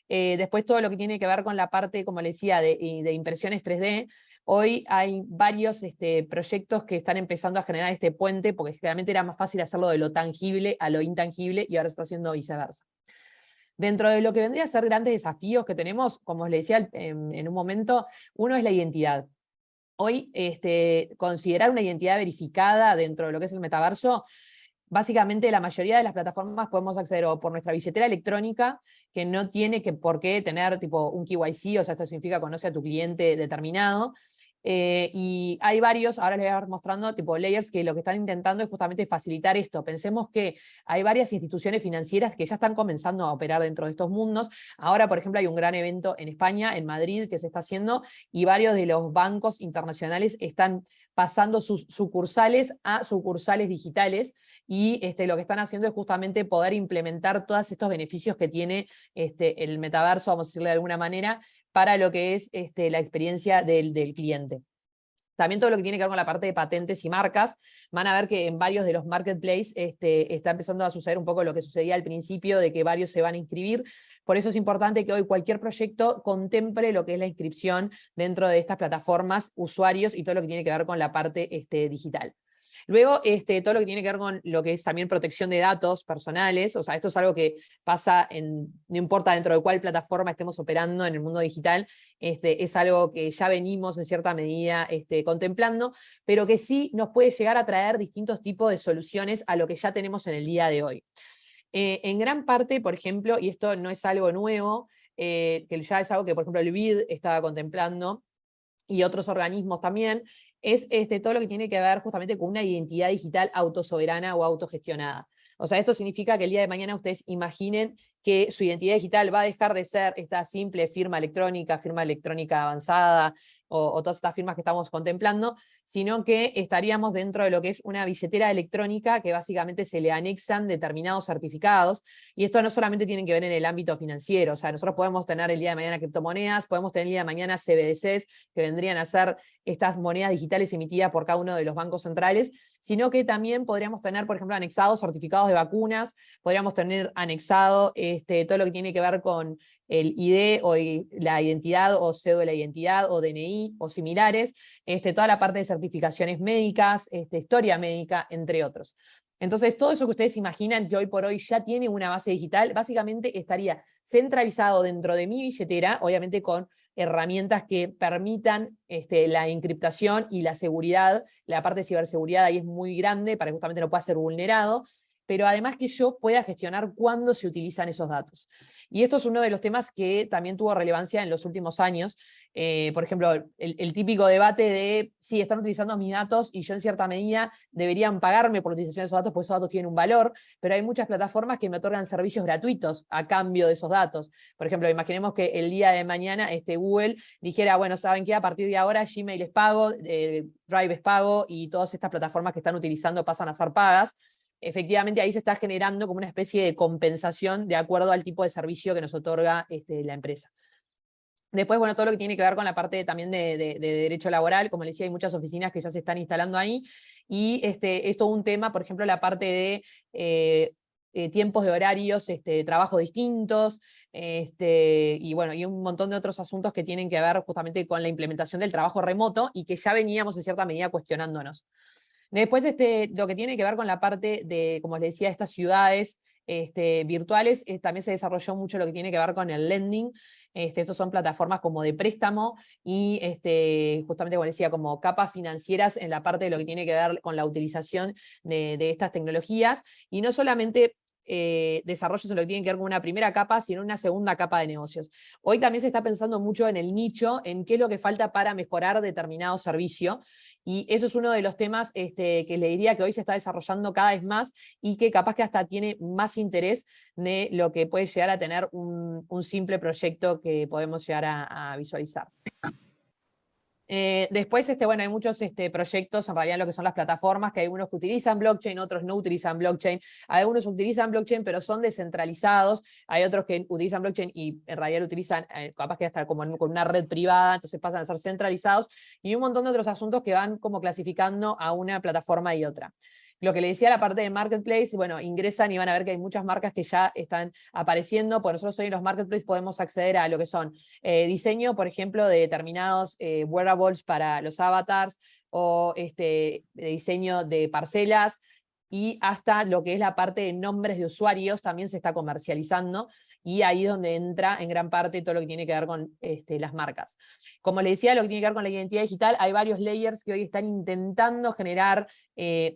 Después todo lo que tiene que ver con la parte, como les decía, de impresiones 3D. Hoy hay varios proyectos que están empezando a generar este puente, porque generalmente era más fácil hacerlo de lo tangible a lo intangible, y ahora se está haciendo viceversa. Dentro de lo que vendría a ser grandes desafíos que tenemos, como les decía en un momento, uno es la identidad. Hoy, considerar una identidad verificada dentro de lo que es el metaverso, básicamente la mayoría de las plataformas podemos acceder o por nuestra billetera electrónica, que no tiene por qué tener tipo un KYC, o sea, esto significa conoce a tu cliente determinado, y hay varios, ahora les voy a ir mostrando tipo layers, que lo que están intentando es justamente facilitar esto. Pensemos que hay varias instituciones financieras que ya están comenzando a operar dentro de estos mundos. Ahora, por ejemplo, hay un gran evento en España, en Madrid, que se está haciendo, y varios de los bancos internacionales están pasando sus sucursales a sucursales digitales, y lo que están haciendo es justamente poder implementar todos estos beneficios que tiene el metaverso, vamos a decirle de alguna manera, para lo que es la experiencia del cliente. También todo lo que tiene que ver con la parte de patentes y marcas, van a ver que en varios de los marketplaces está empezando a suceder un poco lo que sucedía al principio, de que varios se van a inscribir. Por eso es importante que hoy cualquier proyecto contemple lo que es la inscripción dentro de estas plataformas, usuarios y todo lo que tiene que ver con la parte digital. Luego, todo lo que tiene que ver con lo que es también protección de datos personales, o sea, esto es algo que pasa no importa dentro de cuál plataforma estemos operando en el mundo digital, es algo que ya venimos en cierta medida contemplando, pero que sí nos puede llegar a traer distintos tipos de soluciones a lo que ya tenemos en el día de hoy. En gran parte, por ejemplo, y esto no es algo nuevo, que ya es algo que, por ejemplo, el BID estaba contemplando, y otros organismos también, es todo lo que tiene que ver justamente con una identidad digital autosoberana o autogestionada. O sea, esto significa que el día de mañana ustedes imaginen que su identidad digital va a dejar de ser esta simple firma electrónica avanzada, o todas estas firmas que estamos contemplando, sino que estaríamos dentro de lo que es una billetera electrónica que básicamente se le anexan determinados certificados, y esto no solamente tiene que ver en el ámbito financiero, o sea, nosotros podemos tener el día de mañana criptomonedas, podemos tener el día de mañana CBDCs, que vendrían a ser estas monedas digitales emitidas por cada uno de los bancos centrales, sino que también podríamos tener, por ejemplo, anexados certificados de vacunas, podríamos tener anexado todo lo que tiene que ver con el ID o la identidad o cédula de identidad o DNI o similares, toda la parte de certificaciones médicas, historia médica, entre otros. Entonces, todo eso que ustedes imaginan que hoy por hoy ya tiene una base digital, básicamente estaría centralizado dentro de mi billetera, obviamente con herramientas que permitan la encriptación y la seguridad. La parte de ciberseguridad ahí es muy grande para que justamente no pueda ser vulnerado, pero además que yo pueda gestionar cuándo se utilizan esos datos. Y esto es uno de los temas que también tuvo relevancia en los últimos años. Por ejemplo, el típico debate de, sí, están utilizando mis datos y yo en cierta medida deberían pagarme por la utilización de esos datos, porque esos datos tienen un valor, pero hay muchas plataformas que me otorgan servicios gratuitos a cambio de esos datos. Por ejemplo, imaginemos que el día de mañana Google dijera, bueno, ¿saben qué? A partir de ahora Gmail es pago, Drive es pago, y todas estas plataformas que están utilizando pasan a ser pagas. Efectivamente ahí se está generando como una especie de compensación de acuerdo al tipo de servicio que nos otorga la empresa. Después, bueno, todo lo que tiene que ver con la parte también de derecho laboral, como les decía, hay muchas oficinas que ya se están instalando ahí, y es todo un tema, por ejemplo, la parte de tiempos de horarios, de trabajo distintos, y bueno, y un montón de otros asuntos que tienen que ver justamente con la implementación del trabajo remoto, y que ya veníamos en cierta medida cuestionándonos. Después, lo que tiene que ver con la parte de, como les decía, estas ciudades virtuales, también se desarrolló mucho lo que tiene que ver con el lending. Estos son plataformas como de préstamo y justamente, como les decía, como capas financieras en la parte de lo que tiene que ver con la utilización de estas tecnologías, y no solamente desarrollos en lo que tiene que ver con una primera capa, sino una segunda capa de negocios. Hoy también se está pensando mucho en el nicho, en qué es lo que falta para mejorar determinado servicio, y eso es uno de los temas que le diría que hoy se está desarrollando cada vez más, y que capaz que hasta tiene más interés de lo que puede llegar a tener un simple proyecto que podemos llegar a visualizar. Después, bueno, hay muchos proyectos, en realidad, lo que son las plataformas, que hay unos que utilizan blockchain, otros no utilizan blockchain. Algunos utilizan blockchain, pero son descentralizados. Hay otros que utilizan blockchain y en realidad lo utilizan, capaz que hasta como con una red privada, entonces pasan a ser centralizados. Y un montón de otros asuntos que van como clasificando a una plataforma y otra. Lo que le decía, la parte de marketplace, bueno, ingresan y van a ver que hay muchas marcas que ya están apareciendo, porque nosotros hoy en los marketplaces podemos acceder a lo que son diseño, por ejemplo, de determinados wearables para los avatars, o de diseño de parcelas, y hasta lo que es la parte de nombres de usuarios también se está comercializando, y ahí es donde entra en gran parte todo lo que tiene que ver con las marcas. Como les decía, lo que tiene que ver con la identidad digital, hay varios layers que hoy están intentando generar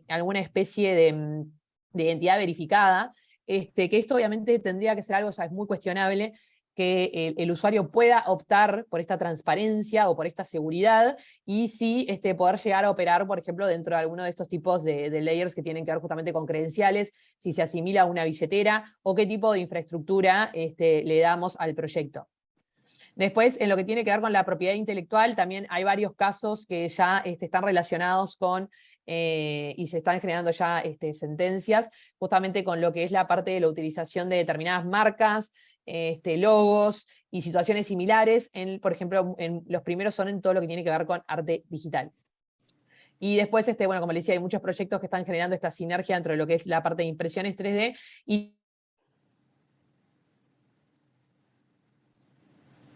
alguna especie de identidad verificada, que esto obviamente tendría que ser algo, ¿sabes?, muy cuestionable, que el usuario pueda optar por esta transparencia o por esta seguridad, y sí poder llegar a operar, por ejemplo, dentro de alguno de estos tipos de layers que tienen que ver justamente con credenciales, si se asimila a una billetera, o qué tipo de infraestructura le damos al proyecto. Después, en lo que tiene que ver con la propiedad intelectual, también hay varios casos que ya están relacionados con, y se están generando ya sentencias, justamente con lo que es la parte de la utilización de determinadas marcas, logos y situaciones similares, por ejemplo, los primeros son en todo lo que tiene que ver con arte digital. Y después, bueno, como les decía, hay muchos proyectos que están generando esta sinergia entre lo que es la parte de impresiones 3D y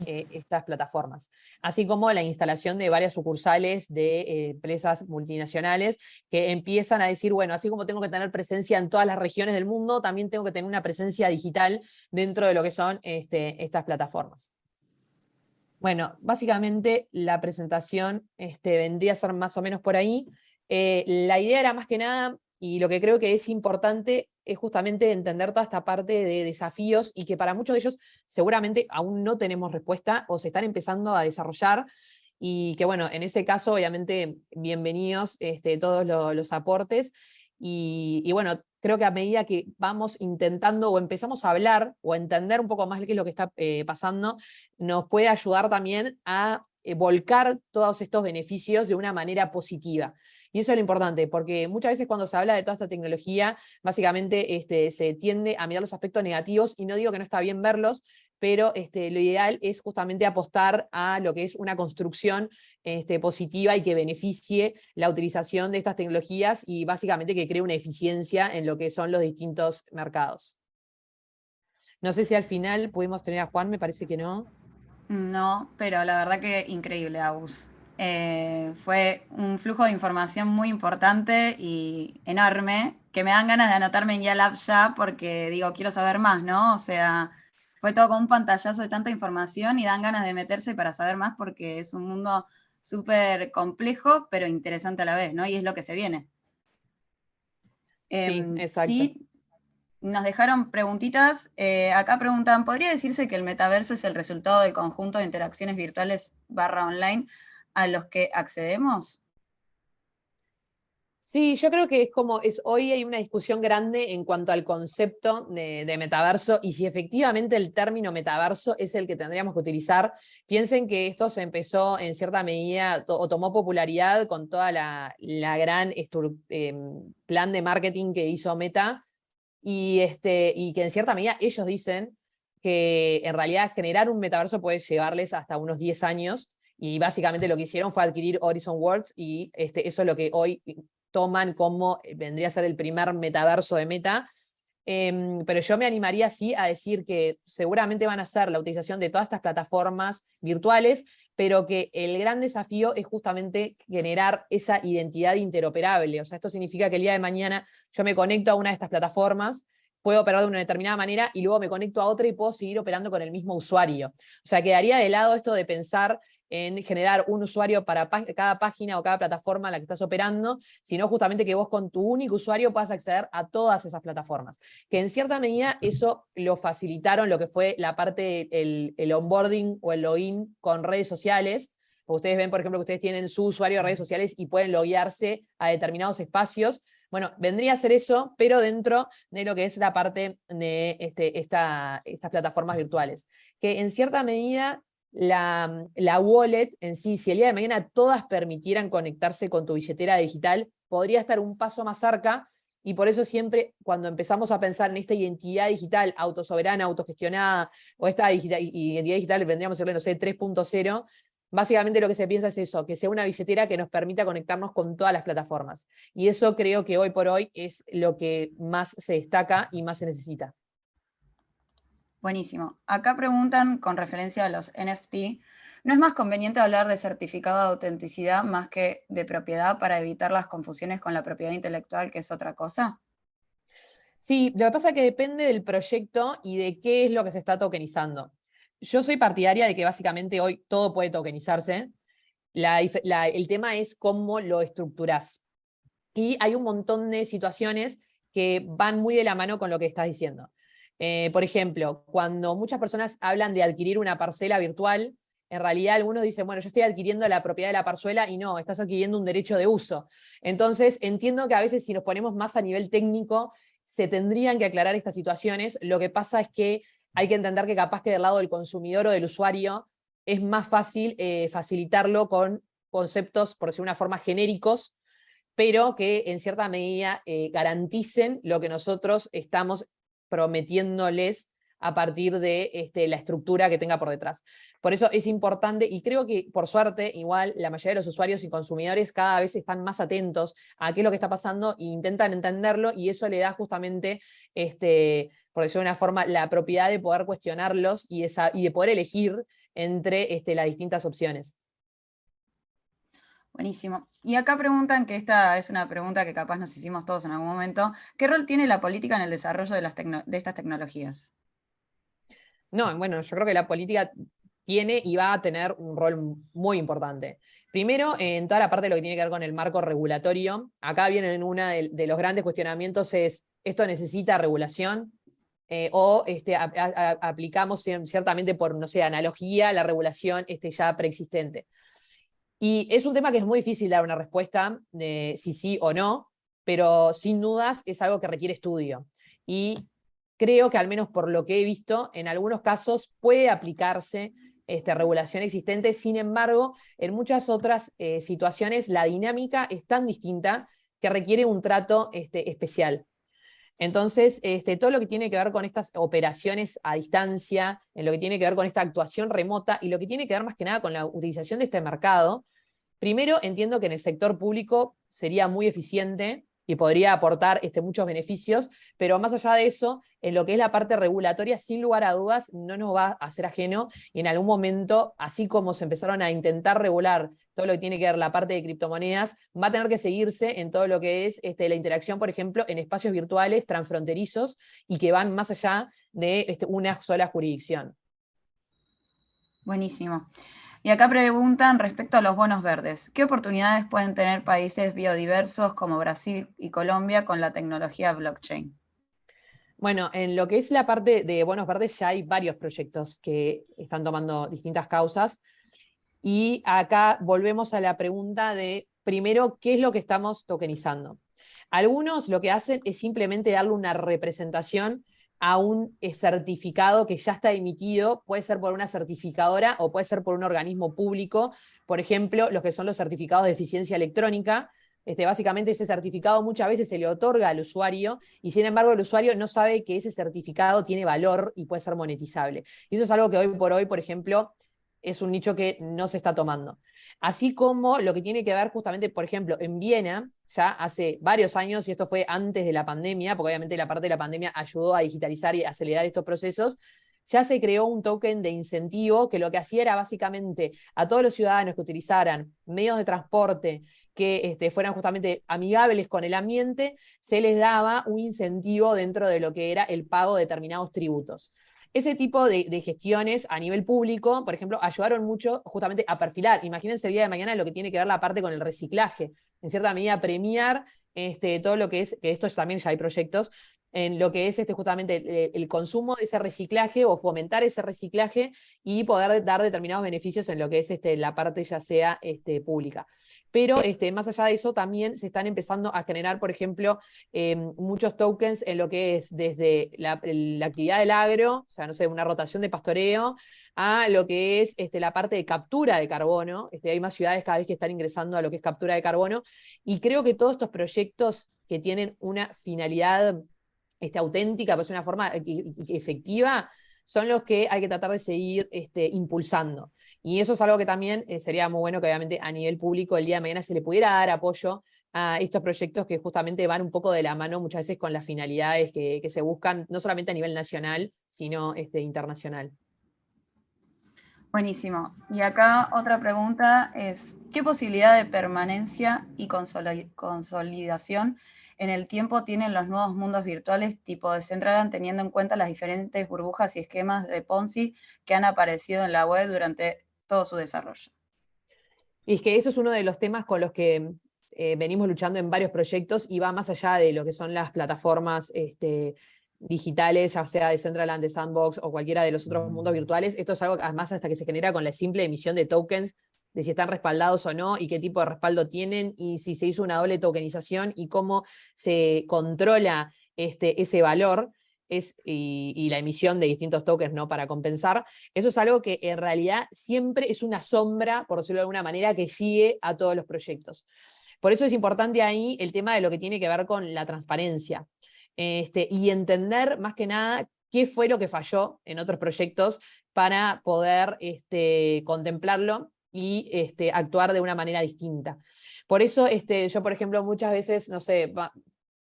estas plataformas, así como la instalación de varias sucursales de empresas multinacionales que empiezan a decir, bueno, así como tengo que tener presencia en todas las regiones del mundo, también tengo que tener una presencia digital dentro de lo que son estas plataformas. Bueno, básicamente la presentación vendría a ser más o menos por ahí. La idea era más que nada, y lo que creo que es importante, es justamente entender toda esta parte de desafíos, y que para muchos de ellos seguramente aún no tenemos respuesta o se están empezando a desarrollar, y que bueno, en ese caso obviamente bienvenidos todos los aportes, y bueno, creo que a medida que vamos intentando o empezamos a hablar o a entender un poco más qué es lo que está pasando, nos puede ayudar también a volcar todos estos beneficios de una manera positiva. Y eso es lo importante, porque muchas veces cuando se habla de toda esta tecnología, básicamente se tiende a mirar los aspectos negativos, y no digo que no está bien verlos, pero lo ideal es justamente apostar a lo que es una construcción positiva y que beneficie la utilización de estas tecnologías, y básicamente que cree una eficiencia en lo que son los distintos mercados. No sé si al final pudimos tener a Juan, me parece que no. No, pero la verdad que increíble, Agus. Fue un flujo de información muy importante y enorme, que me dan ganas de anotarme en YALAB ya, porque digo, quiero saber más, ¿no? O sea, fue todo como un pantallazo de tanta información y dan ganas de meterse para saber más, porque es un mundo súper complejo, pero interesante a la vez, ¿no? Y es lo que se viene. Sí, exacto. Sí, nos dejaron preguntitas. Acá preguntan, ¿podría decirse que el metaverso es el resultado del conjunto de interacciones virtuales / online a los que accedemos? Sí, yo creo que hoy hay una discusión grande en cuanto al concepto de metaverso, y si efectivamente el término metaverso es el que tendríamos que utilizar. Piensen que esto se empezó en cierta medida, o tomó popularidad con toda la gran plan de marketing que hizo Meta, y que en cierta medida ellos dicen que en realidad generar un metaverso puede llevarles hasta unos 10 años, y básicamente lo que hicieron fue adquirir Horizon Worlds, y eso es lo que hoy toman como vendría a ser el primer metaverso de Meta. Pero yo me animaría sí a decir que seguramente van a hacer la utilización de todas estas plataformas virtuales, pero que el gran desafío es justamente generar esa identidad interoperable. O sea, esto significa que el día de mañana yo me conecto a una de estas plataformas, puedo operar de una determinada manera y luego me conecto a otra y puedo seguir operando con el mismo usuario. O sea, quedaría de lado esto de pensar en generar un usuario para cada página o cada plataforma en la que estás operando, sino justamente que vos con tu único usuario puedas acceder a todas esas plataformas. Que en cierta medida eso lo facilitaron lo que fue la parte, el onboarding o el login con redes sociales. Ustedes ven, por ejemplo, que ustedes tienen su usuario de redes sociales y pueden loguearse a determinados espacios. Bueno, vendría a ser eso, pero dentro de lo que es la parte de estas plataformas virtuales. Que en cierta medida la wallet en sí, si el día de mañana todas permitieran conectarse con tu billetera digital, podría estar un paso más cerca, y por eso siempre cuando empezamos a pensar en esta identidad digital autosoberana, autogestionada, o esta identidad digital, vendríamos a decirle, no sé, 3.0, básicamente lo que se piensa es eso, que sea una billetera que nos permita conectarnos con todas las plataformas. Y eso creo que hoy por hoy es lo que más se destaca y más se necesita. Buenísimo. Acá preguntan con referencia a los NFT, ¿no es más conveniente hablar de certificado de autenticidad más que de propiedad para evitar las confusiones con la propiedad intelectual, que es otra cosa? Sí, lo que pasa es que depende del proyecto y de qué es lo que se está tokenizando. Yo soy partidaria de que básicamente hoy todo puede tokenizarse. El tema es cómo lo estructurás. Y hay un montón de situaciones que van muy de la mano con lo que estás diciendo. Por ejemplo, cuando muchas personas hablan de adquirir una parcela virtual, en realidad algunos dicen, bueno, yo estoy adquiriendo la propiedad de la parcela, y no, estás adquiriendo un derecho de uso. Entonces, entiendo que a veces si nos ponemos más a nivel técnico, se tendrían que aclarar estas situaciones. Lo que pasa es que hay que entender que capaz que del lado del consumidor o del usuario es más fácil facilitarlo con conceptos, por decir una forma, genéricos, pero que en cierta medida garanticen lo que nosotros estamos prometiéndoles a partir de la estructura que tenga por detrás. Por eso es importante, y creo que por suerte igual la mayoría de los usuarios y consumidores cada vez están más atentos a qué es lo que está pasando e intentan entenderlo, y eso le da justamente, por decirlo de una forma, la propiedad de poder cuestionarlos y de poder elegir entre las distintas opciones. Buenísimo. Y acá preguntan, que esta es una pregunta que capaz nos hicimos todos en algún momento, ¿qué rol tiene la política en el desarrollo de estas tecnologías? No, bueno, yo creo que la política tiene y va a tener un rol muy importante. Primero, en toda la parte de lo que tiene que ver con el marco regulatorio. Acá viene uno de los grandes cuestionamientos es, ¿esto necesita regulación? O aplicamos ciertamente por, no sé, analogía, la regulación ya preexistente. Y es un tema que es muy difícil dar una respuesta de si sí o no, pero sin dudas es algo que requiere estudio. Y creo que al menos por lo que he visto, en algunos casos puede aplicarse regulación existente. Sin embargo, en muchas otras situaciones la dinámica es tan distinta que requiere un trato especial. Entonces, todo lo que tiene que ver con estas operaciones a distancia, en lo que tiene que ver con esta actuación remota y lo que tiene que ver más que nada con la utilización de este mercado, primero entiendo que en el sector público sería muy eficiente y podría aportar muchos beneficios, pero más allá de eso, en lo que es la parte regulatoria, sin lugar a dudas, no nos va a ser ajeno, y en algún momento, así como se empezaron a intentar regular todo lo que tiene que ver la parte de criptomonedas, va a tener que seguirse en todo lo que es la interacción, por ejemplo, en espacios virtuales transfronterizos y que van más allá de una sola jurisdicción. Buenísimo. Y acá preguntan respecto a los bonos verdes, ¿qué oportunidades pueden tener países biodiversos como Brasil y Colombia con la tecnología blockchain? Bueno, en lo que es la parte de bonos verdes ya hay varios proyectos que están tomando distintas causas. Y acá volvemos a la pregunta de, primero, ¿qué es lo que estamos tokenizando? Algunos lo que hacen es simplemente darle una representación a un certificado que ya está emitido, puede ser por una certificadora o puede ser por un organismo público. Por ejemplo, los que son los certificados de eficiencia electrónica, básicamente ese certificado muchas veces se le otorga al usuario y sin embargo el usuario no sabe que ese certificado tiene valor y puede ser monetizable. Y eso es algo que hoy por hoy, por ejemplo, es un nicho que no se está tomando. Así como lo que tiene que ver justamente, por ejemplo, en Viena, ya hace varios años, y esto fue antes de la pandemia, porque obviamente la parte de la pandemia ayudó a digitalizar y acelerar estos procesos, ya se creó un token de incentivo que lo que hacía era básicamente a todos los ciudadanos que utilizaran medios de transporte que fueran justamente amigables con el ambiente, se les daba un incentivo dentro de lo que era el pago de determinados tributos. Ese tipo de gestiones a nivel público, por ejemplo, ayudaron mucho justamente a perfilar. Imagínense el día de mañana lo que tiene que ver la parte con el reciclaje. En cierta medida, premiar todo lo que es, que esto también ya hay proyectos, en lo que es justamente el consumo de ese reciclaje o fomentar ese reciclaje y poder dar determinados beneficios en lo que es la parte ya sea pública. Pero más allá de eso también se están empezando a generar, por ejemplo, muchos tokens en lo que es desde la actividad del agro, o sea, no sé, una rotación de pastoreo, a lo que es la parte de captura de carbono. Hay más ciudades cada vez que están ingresando a lo que es captura de carbono, y creo que todos estos proyectos que tienen una finalidad auténtica, pues una forma efectiva, son los que hay que tratar de seguir impulsando. Y eso es algo que también sería muy bueno que obviamente a nivel público el día de mañana se le pudiera dar apoyo a estos proyectos que justamente van un poco de la mano muchas veces con las finalidades que se buscan, no solamente a nivel nacional, sino internacional. Buenísimo. Y acá otra pregunta es, ¿qué posibilidad de permanencia y consolidación en el tiempo tienen los nuevos mundos virtuales tipo Decentraland, teniendo en cuenta las diferentes burbujas y esquemas de Ponzi que han aparecido en la web durante todo su desarrollo? Y es que eso es uno de los temas con los que venimos luchando en varios proyectos y va más allá de lo que son las plataformas digitales, ya sea de Decentraland, de Sandbox o cualquiera de los otros mundos virtuales. Esto es algo que además hasta que se genera con la simple emisión de tokens, de si están respaldados o no y qué tipo de respaldo tienen y si se hizo una doble tokenización y cómo se controla ese valor y la emisión de distintos tokens, ¿no?, para compensar. Eso es algo que en realidad siempre es una sombra, por decirlo de alguna manera, que sigue a todos los proyectos. Por eso es importante ahí el tema de lo que tiene que ver con la transparencia. Y entender más que nada qué fue lo que falló en otros proyectos para poder contemplarlo y actuar de una manera distinta. Por eso yo, por ejemplo, muchas veces, no sé,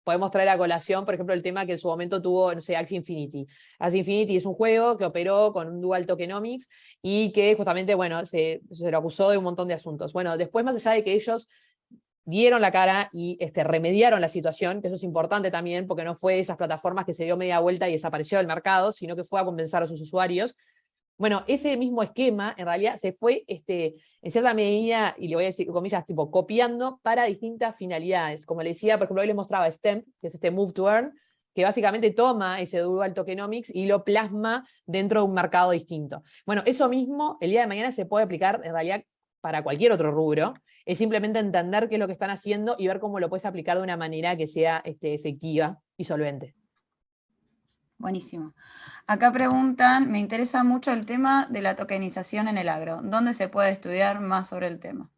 podemos traer a colación, por ejemplo, el tema que en su momento tuvo, no sé, Axie Infinity. Axie Infinity es un juego que operó con un dual tokenomics y que justamente, bueno, se lo acusó de un montón de asuntos. Bueno, después, más allá de que ellos dieron la cara y remediaron la situación, que eso es importante también, porque no fue de esas plataformas que se dio media vuelta y desapareció del mercado, sino que fue a compensar a sus usuarios. Bueno, ese mismo esquema en realidad se fue en cierta medida, y le voy a decir comillas, tipo copiando para distintas finalidades. Como le decía, por ejemplo, hoy les mostraba STEM, que es Move to Earn, que básicamente toma ese dual tokenomics y lo plasma dentro de un mercado distinto. Bueno, eso mismo el día de mañana se puede aplicar en realidad para cualquier otro rubro. Es simplemente entender qué es lo que están haciendo y ver cómo lo puedes aplicar de una manera que sea efectiva y solvente. Buenísimo. Acá preguntan, me interesa mucho el tema de la tokenización en el agro. ¿Dónde se puede estudiar más sobre el tema?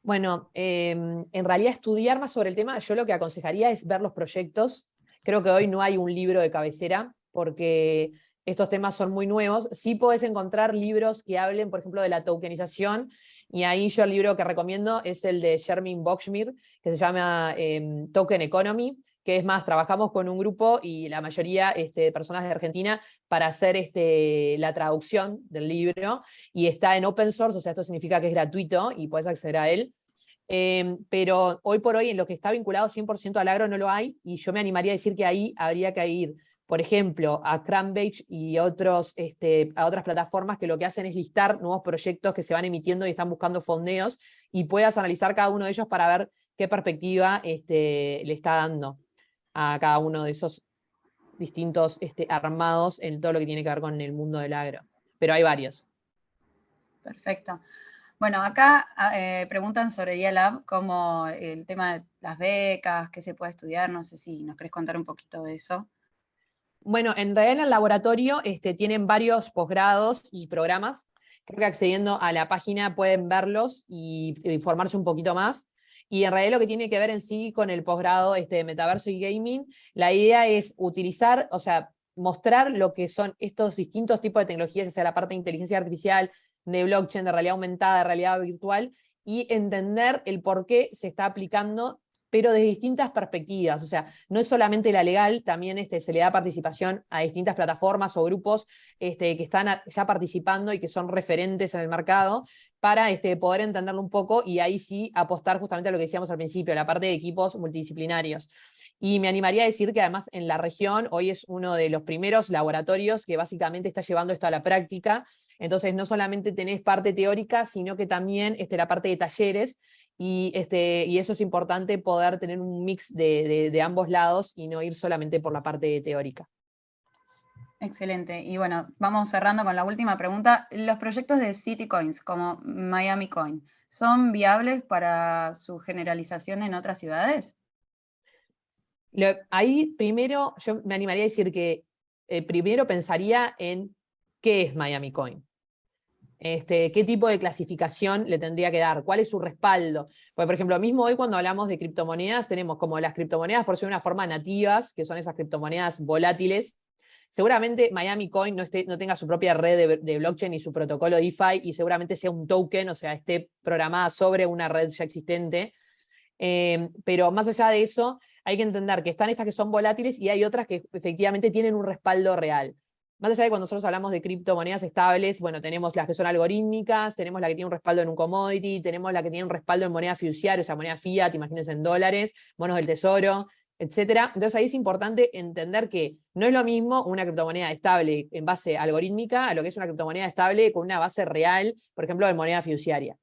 Bueno, en realidad estudiar más sobre el tema, yo lo que aconsejaría es ver los proyectos. Creo que hoy no hay un libro de cabecera, porque estos temas son muy nuevos. Sí podés encontrar libros que hablen, por ejemplo, de la tokenización, y ahí yo el libro que recomiendo es el de Shermin Boxmeer, que se llama Token Economy, que es más, trabajamos con un grupo y la mayoría de personas de Argentina para hacer la traducción del libro, y está en open source, o sea, esto significa que es gratuito y puedes acceder a él. Pero hoy por hoy en lo que está vinculado 100% al agro no lo hay, y yo me animaría a decir que ahí habría que ir, por ejemplo, a Cambridge y a otras plataformas que lo que hacen es listar nuevos proyectos que se van emitiendo y están buscando fondeos, y puedas analizar cada uno de ellos para ver qué perspectiva le está dando a cada uno de esos distintos armados en todo lo que tiene que ver con el mundo del agro. Pero hay varios. Perfecto. Bueno, acá preguntan sobre IALab, como el tema de las becas, qué se puede estudiar, no sé si nos querés contar un poquito de eso. Bueno, en realidad en el laboratorio tienen varios posgrados y programas. Creo que accediendo a la página pueden verlos y informarse un poquito más. Y en realidad lo que tiene que ver en sí con el posgrado de metaverso y gaming, la idea es utilizar, o sea, mostrar lo que son estos distintos tipos de tecnologías, ya sea la parte de inteligencia artificial, de blockchain, de realidad aumentada, de realidad virtual, y entender el por qué se está aplicando, pero desde distintas perspectivas. O sea, no es solamente la legal, también se le da participación a distintas plataformas o grupos que están ya participando y que son referentes en el mercado, para poder entenderlo un poco y ahí sí apostar justamente a lo que decíamos al principio, la parte de equipos multidisciplinarios. Y me animaría a decir que además en la región hoy es uno de los primeros laboratorios que básicamente está llevando esto a la práctica. Entonces no solamente tenés parte teórica, sino que también la parte de talleres, y eso es importante, poder tener un mix de ambos lados y no ir solamente por la parte teórica. Excelente. Y bueno, vamos cerrando con la última pregunta. ¿Los proyectos de City Coins como Miami Coin son viables para su generalización en otras ciudades? Ahí primero yo me animaría a decir que primero pensaría en qué es Miami Coin. ¿Qué tipo de clasificación le tendría que dar? ¿Cuál es su respaldo? Porque, por ejemplo, mismo hoy cuando hablamos de criptomonedas, tenemos como las criptomonedas por ser una forma nativas, que son esas criptomonedas volátiles. Seguramente Miami Coin no tenga su propia red de blockchain y su protocolo DeFi, y seguramente sea un token, o sea, esté programada sobre una red ya existente. Pero más allá de eso, hay que entender que están estas que son volátiles y hay otras que efectivamente tienen un respaldo real. Más allá de cuando nosotros hablamos de criptomonedas estables, bueno, tenemos las que son algorítmicas, tenemos la que tiene un respaldo en un commodity, tenemos la que tiene un respaldo en moneda fiduciaria, o sea, moneda fiat, imagínense, en dólares, bonos del tesoro, etcétera. Entonces ahí es importante entender que no es lo mismo una criptomoneda estable en base algorítmica a lo que es una criptomoneda estable con una base real, por ejemplo, de moneda fiduciaria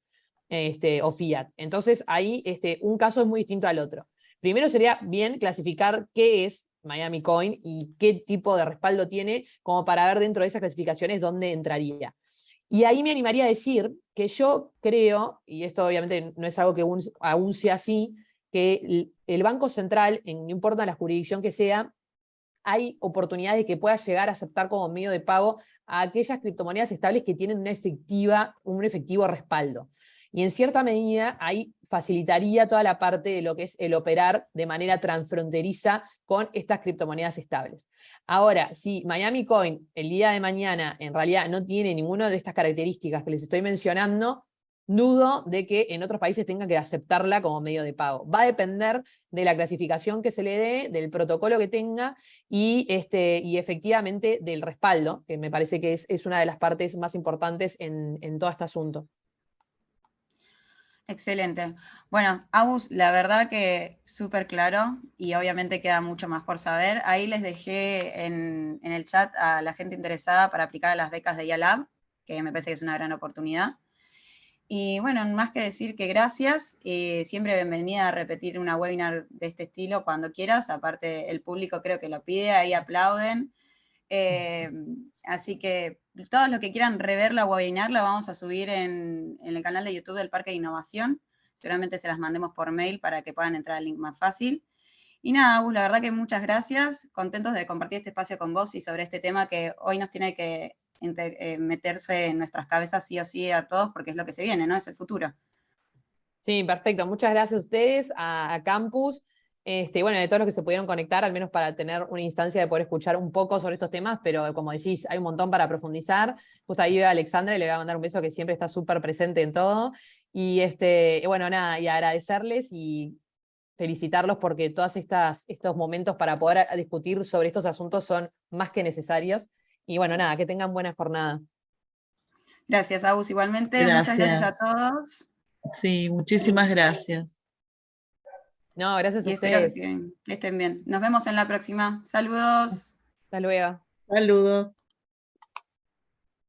o fiat. Entonces ahí un caso es muy distinto al otro. Primero sería bien clasificar qué es Miami Coin y qué tipo de respaldo tiene, como para ver dentro de esas clasificaciones dónde entraría. Y ahí me animaría a decir que yo creo, y esto obviamente no es algo que aún sea así, que el Banco Central, no importa la jurisdicción que sea, hay oportunidades de que pueda llegar a aceptar como medio de pago a aquellas criptomonedas estables que tienen un efectivo respaldo. Y en cierta medida ahí facilitaría toda la parte de lo que es el operar de manera transfronteriza con estas criptomonedas estables. Ahora, si Miami Coin el día de mañana en realidad no tiene ninguna de estas características que les estoy mencionando, dudo de que en otros países tengan que aceptarla como medio de pago. Va a depender de la clasificación que se le dé, del protocolo que tenga y efectivamente del respaldo, que me parece que es una de las partes más importantes en todo este asunto. Excelente. Bueno, Agus, la verdad que súper claro y obviamente queda mucho más por saber. Ahí les dejé en el chat a la gente interesada para aplicar a las becas de IALab, que me parece que es una gran oportunidad. Y bueno, más que decir que gracias, siempre bienvenida a repetir una webinar de este estilo cuando quieras. Aparte, el público creo que lo pide, ahí aplauden. Así que todos los que quieran rever la webinar la vamos a subir en el canal de YouTube del Parque de Innovación. Seguramente se las mandemos por mail para que puedan entrar al link más fácil. Y nada, Agus, la verdad que muchas gracias. Contentos de compartir este espacio con vos y sobre este tema que hoy nos tiene que meterse en nuestras cabezas sí o sí a todos, porque es lo que se viene, ¿no? Es el futuro. Sí, perfecto. Muchas gracias a ustedes, a Campus. Bueno, de todos los que se pudieron conectar, al menos para tener una instancia de poder escuchar un poco sobre estos temas, pero como decís, hay un montón para profundizar. Justo ahí veo a Alexandra y le voy a mandar un beso, que siempre está súper presente en todo. Y bueno, nada, y agradecerles y felicitarlos porque todos estos momentos para poder discutir sobre estos asuntos son más que necesarios. Y bueno, nada, que tengan buena jornada. Gracias, Agus, igualmente. Gracias. Muchas gracias a todos. Sí, muchísimas gracias. No, gracias a espero ustedes. que estén bien. Nos vemos en la próxima. Saludos. Hasta luego. Saludos.